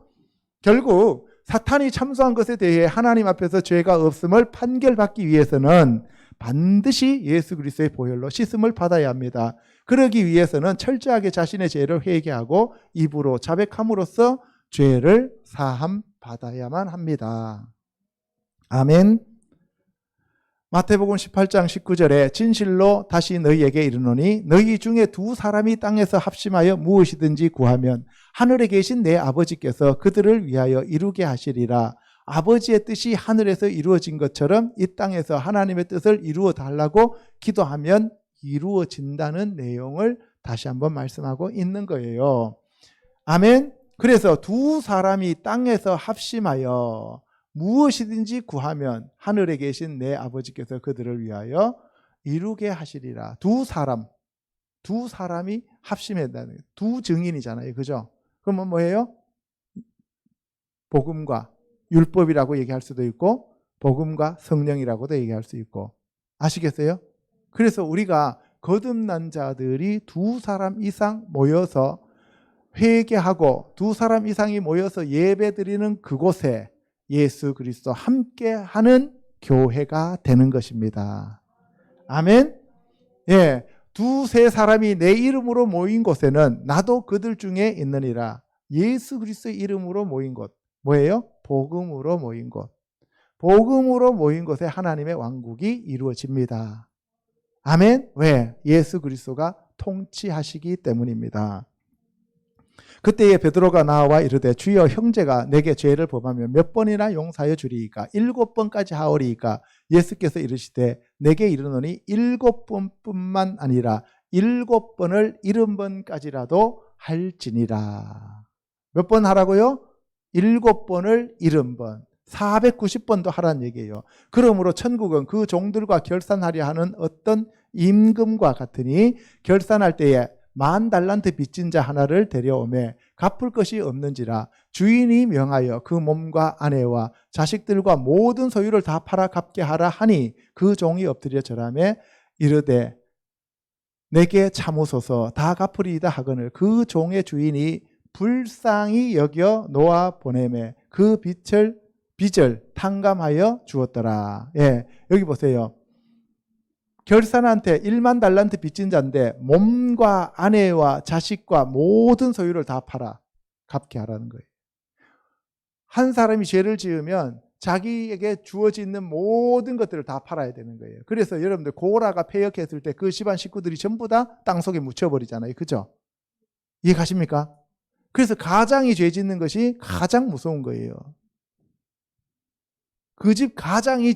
결국 사탄이 참소한 것에 대해 하나님 앞에서 죄가 없음을 판결받기 위해서는 반드시 예수 그리스도의 보혈로 씻음을 받아야 합니다. 그러기 위해서는 철저하게 자신의 죄를 회개하고 입으로 자백함으로써 죄를 사함 받아야만 합니다. 아멘. 마태복음 18장 19절에 진실로 다시 너희에게 이르노니 너희 중에 두 사람이 땅에서 합심하여 무엇이든지 구하면 하늘에 계신 내 아버지께서 그들을 위하여 이루게 하시리라. 아버지의 뜻이 하늘에서 이루어진 것처럼 이 땅에서 하나님의 뜻을 이루어 달라고 기도하면 이루어진다는 내용을 다시 한번 말씀하고 있는 거예요. 아멘. 그래서 두 사람이 땅에서 합심하여 무엇이든지 구하면 하늘에 계신 내 아버지께서 그들을 위하여 이루게 하시리라. 두 사람이 합심했다는 두 증인이잖아요. 그죠? 그러면 뭐예요? 복음과 율법이라고 얘기할 수도 있고 복음과 성령이라고도 얘기할 수 있고. 아시겠어요? 그래서 우리가 거듭난 자들이 두 사람 이상 모여서 회개하고 두 사람 이상이 모여서 예배드리는 그곳에 예수 그리스도 함께하는 교회가 되는 것입니다. 아멘. 예, 두세 사람이 내 이름으로 모인 곳에는 나도 그들 중에 있느니라. 예수 그리스도의 이름으로 모인 곳 뭐예요? 복음으로 모인 곳. 복음으로 모인 곳에 하나님의 왕국이 이루어집니다. 아멘. 왜? 예수 그리스도가 통치하시기 때문입니다. 그때에 베드로가 나와 이르되 주여 형제가 내게 죄를 범하면 몇 번이나 용서하여 주리이까? 7번까지 하오리이까? 예수께서 이르시되 내게 이르노니 7번뿐만 아니라 7번을 70번까지라도 할지니라. 몇 번 하라고요? 7번을 70번. 490번도 하라는 얘기예요. 그러므로 천국은 그 종들과 결산하려 하는 어떤 임금과 같으니 결산할 때에 10,000달란트 빚진 자 하나를 데려오매 갚을 것이 없는지라 주인이 명하여 그 몸과 아내와 자식들과 모든 소유를 다 팔아 갚게 하라 하니 그 종이 엎드려 절하며 이르되 내게 참으소서 다 갚으리이다 하거늘 그 종의 주인이 불쌍히 여겨 놓아 보내매 그 빚을 탕감하여 주었더라. 예, 여기 보세요. 결산한테 10,000달란트 빚진 자인데 몸과 아내와 자식과 모든 소유를 다 팔아 갚게 하라는 거예요. 한 사람이 죄를 지으면 자기에게 주어지는 모든 것들을 다 팔아야 되는 거예요. 그래서 여러분들 고라가 패역했을 때 그 집안 식구들이 전부 다 땅속에 묻혀버리잖아요. 그죠? 이해 가십니까? 그래서 가장이 죄 짓는 것이 가장 무서운 거예요. 그 집 가장이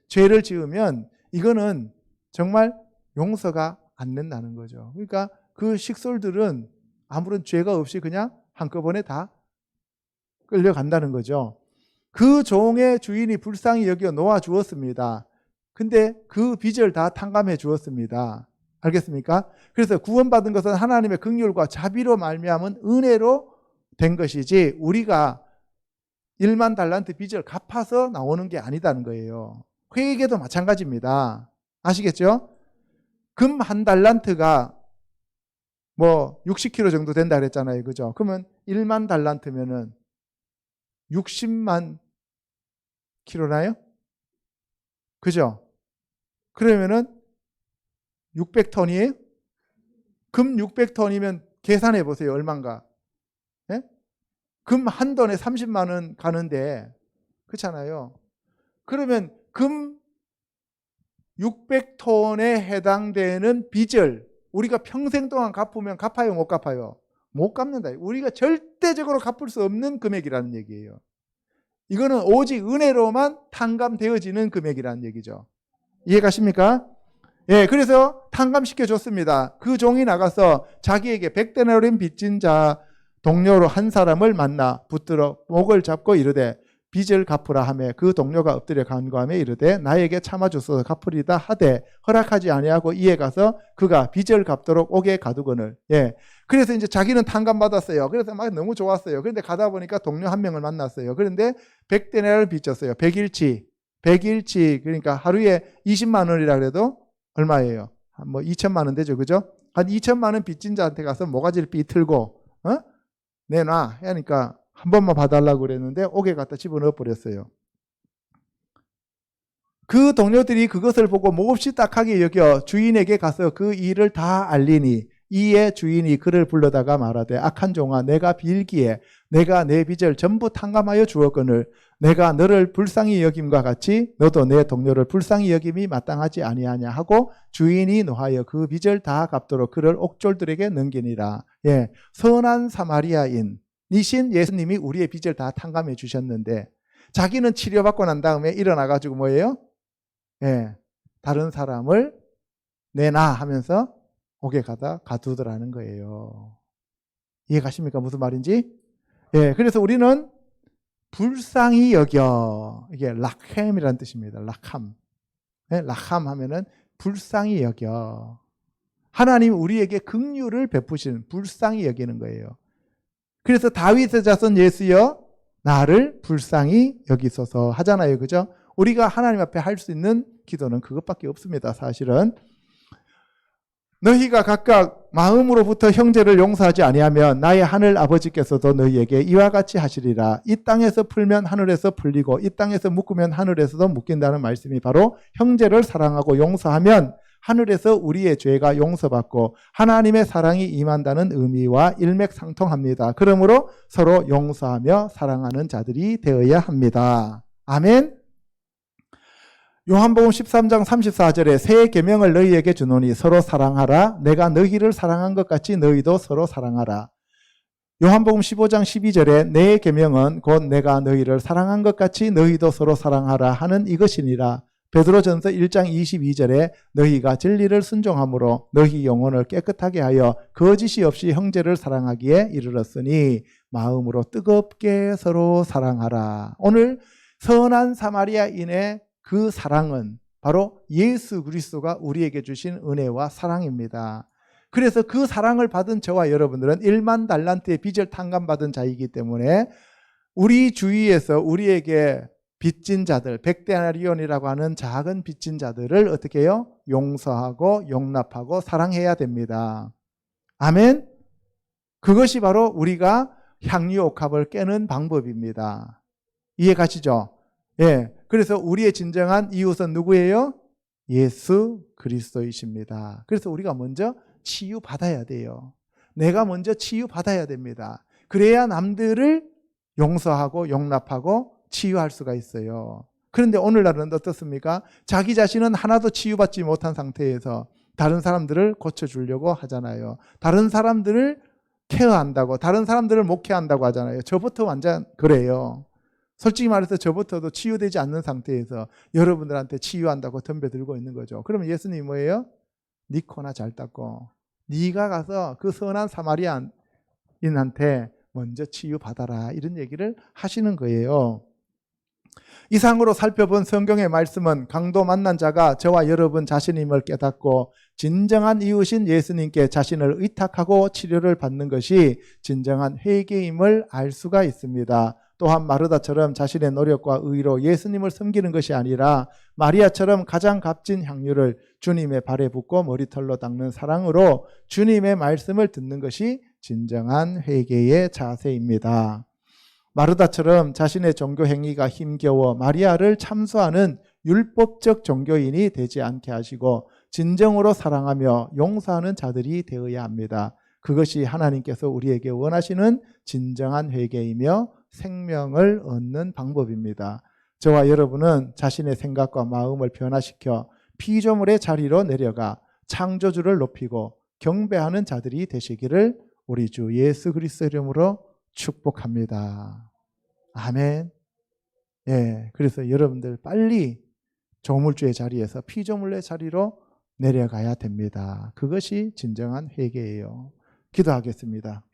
죄를 지으면 이거는 정말 용서가 안 된다는 거죠. 그러니까 그 식솔들은 아무런 죄가 없이 그냥 한꺼번에 다 끌려간다는 거죠. 그 종의 주인이 불쌍히 여겨 놓아 주었습니다. 근데 그 빚을 다 탕감해 주었습니다. 알겠습니까? 그래서 구원받은 것은 하나님의 긍휼과 자비로 말미암은 은혜로 된 것이지 우리가 10,000달란트 빚을 갚아서 나오는 게 아니다는 거예요. 회개도 마찬가지입니다. 아시겠죠? 금 1달란트가 뭐 60kg 정도 된다 그랬잖아요. 그죠? 그러면 10,000달란트면은 60만 킬로나요? 그죠? 그러면은 600톤이에요? 금 600톤이면 계산해 보세요. 얼마인가? 예? 금 한 톤에 30만 원 가는데 그렇잖아요. 그러면 금 600톤에 해당되는 빚을 우리가 평생 동안 갚으면 갚아요? 못 갚아요? 못 갚는다. 우리가 절대적으로 갚을 수 없는 금액이라는 얘기예요. 이거는 오직 은혜로만 탕감되어지는 금액이라는 얘기죠. 이해가십니까? 예, 그래서 탕감시켜 줬습니다. 그 종이 나가서 자기에게 100데나리온 빚진 자 동료로 한 사람을 만나 붙들어 목을 잡고 이르되 빚을 갚으라 하매 그 동료가 엎드려 간구하며 이르되 나에게 참아주소서 갚으리다 하되 허락하지 아니하고 이에 가서 그가 빚을 갚도록 옥에 가두거늘. 예. 그래서 이제 자기는 탕감 받았어요. 그래서 막 너무 좋았어요. 그런데 가다 보니까 동료 한 명을 만났어요. 그런데 100데나리를 빚졌어요. 100일치. 그러니까 하루에 20만 원이라 그래도 얼마예요? 뭐 2천만 원 되죠. 그죠? 한 2천만 원 빚진 자한테 가서 모가지를 삐틀고 내놔 하니까 한 번만 봐달라고 그랬는데 옥에 갖다 집어넣어 버렸어요. 그 동료들이 그것을 보고 몹시 딱하게 여겨 주인에게 가서 그 일을 다 알리니 이에 주인이 그를 불러다가 말하되 악한 종아 내가 빌기에 내가 내 빚을 전부 탕감하여 주었거늘 내가 너를 불쌍히 여김과 같이 너도 내 동료를 불쌍히 여김이 마땅하지 아니하냐 하고 주인이 노하여 그 빚을 다 갚도록 그를 옥졸들에게 넘기니라. 예, 선한 사마리아인 이신 예수님이 우리의 빚을 다 탕감해 주셨는데 자기는 치료받고 난 다음에 일어나가지고 뭐예요? 예, 다른 사람을 내놔 하면서 옥에 가두더라는 거예요. 이해가십니까? 무슨 말인지? 예, 그래서 우리는 불쌍히 여겨. 이게 락햄이라는 뜻입니다. 락함. 예, 락함 하면은 불쌍히 여겨. 하나님 우리에게 긍휼을 베푸시는 불쌍히 여기는 거예요. 그래서 다윗의 자손 예수여 나를 불쌍히 여기소서 하잖아요. 그죠? 우리가 하나님 앞에 할 수 있는 기도는 그것밖에 없습니다. 사실은. 너희가 각각 마음으로부터 형제를 용서하지 아니하면 나의 하늘 아버지께서도 너희에게 이와 같이 하시리라. 이 땅에서 풀면 하늘에서 풀리고 이 땅에서 묶으면 하늘에서도 묶인다는 말씀이 바로 형제를 사랑하고 용서하면 하늘에서 우리의 죄가 용서받고 하나님의 사랑이 임한다는 의미와 일맥상통합니다. 그러므로 서로 용서하며 사랑하는 자들이 되어야 합니다. 아멘. 요한복음 13장 34절에 새 계명을 너희에게 주노니 서로 사랑하라. 내가 너희를 사랑한 것 같이 너희도 서로 사랑하라. 요한복음 15장 12절에 내 계명은 곧 내가 너희를 사랑한 것 같이 너희도 서로 사랑하라 하는 이것이니라. 베드로전서 1장 22절에 너희가 진리를 순종함으로 너희 영혼을 깨끗하게 하여 거짓이 없이 형제를 사랑하기에 이르렀으니 마음으로 뜨겁게 서로 사랑하라. 오늘 선한 사마리아인의 그 사랑은 바로 예수 그리스도가 우리에게 주신 은혜와 사랑입니다. 그래서 그 사랑을 받은 저와 여러분들은 1만 달란트의 빚을 탕감받은 자이기 때문에 우리 주위에서 우리에게 빚진 자들, 100데나리온이라고 하는 작은 빚진 자들을 어떻게 해요? 용서하고 용납하고 사랑해야 됩니다. 아멘. 그것이 바로 우리가 향유옥합을 깨는 방법입니다. 이해 가시죠? 예. 그래서 우리의 진정한 이웃은 누구예요? 예수 그리스도이십니다. 그래서 우리가 먼저 치유받아야 돼요. 내가 먼저 치유받아야 됩니다. 그래야 남들을 용서하고 용납하고 치유할 수가 있어요. 그런데 오늘날은 어떻습니까? 자기 자신은 하나도 치유받지 못한 상태에서 다른 사람들을 고쳐주려고 하잖아요. 다른 사람들을 케어한다고, 다른 사람들을 목회한다고 하잖아요. 저부터 완전 그래요. 솔직히 말해서 저부터도 치유되지 않는 상태에서 여러분들한테 치유한다고 덤벼들고 있는 거죠. 그러면 예수님이 뭐예요? 네 코나 잘 닦고 네가 가서 그 선한 사마리아인한테 먼저 치유받아라 이런 얘기를 하시는 거예요. 이상으로 살펴본 성경의 말씀은 강도 만난 자가 저와 여러분 자신임을 깨닫고 진정한 이웃인 예수님께 자신을 의탁하고 치료를 받는 것이 진정한 회개임을 알 수가 있습니다. 또한 마르다처럼 자신의 노력과 의로 예수님을 섬기는 것이 아니라 마리아처럼 가장 값진 향유를 주님의 발에 붓고 머리털로 닦는 사랑으로 주님의 말씀을 듣는 것이 진정한 회개의 자세입니다. 마르다처럼 자신의 종교 행위가 힘겨워 마리아를 참수하는 율법적 종교인이 되지 않게 하시고 진정으로 사랑하며 용서하는 자들이 되어야 합니다. 그것이 하나님께서 우리에게 원하시는 진정한 회개이며 생명을 얻는 방법입니다. 저와 여러분은 자신의 생각과 마음을 변화시켜 피조물의 자리로 내려가 창조주를 높이고 경배하는 자들이 되시기를 우리 주 예수 그리스도 이름으로 축복합니다. 아멘. 예, 그래서 여러분들 빨리 조물주의 자리에서 피조물의 자리로 내려가야 됩니다. 그것이 진정한 회개예요. 기도하겠습니다.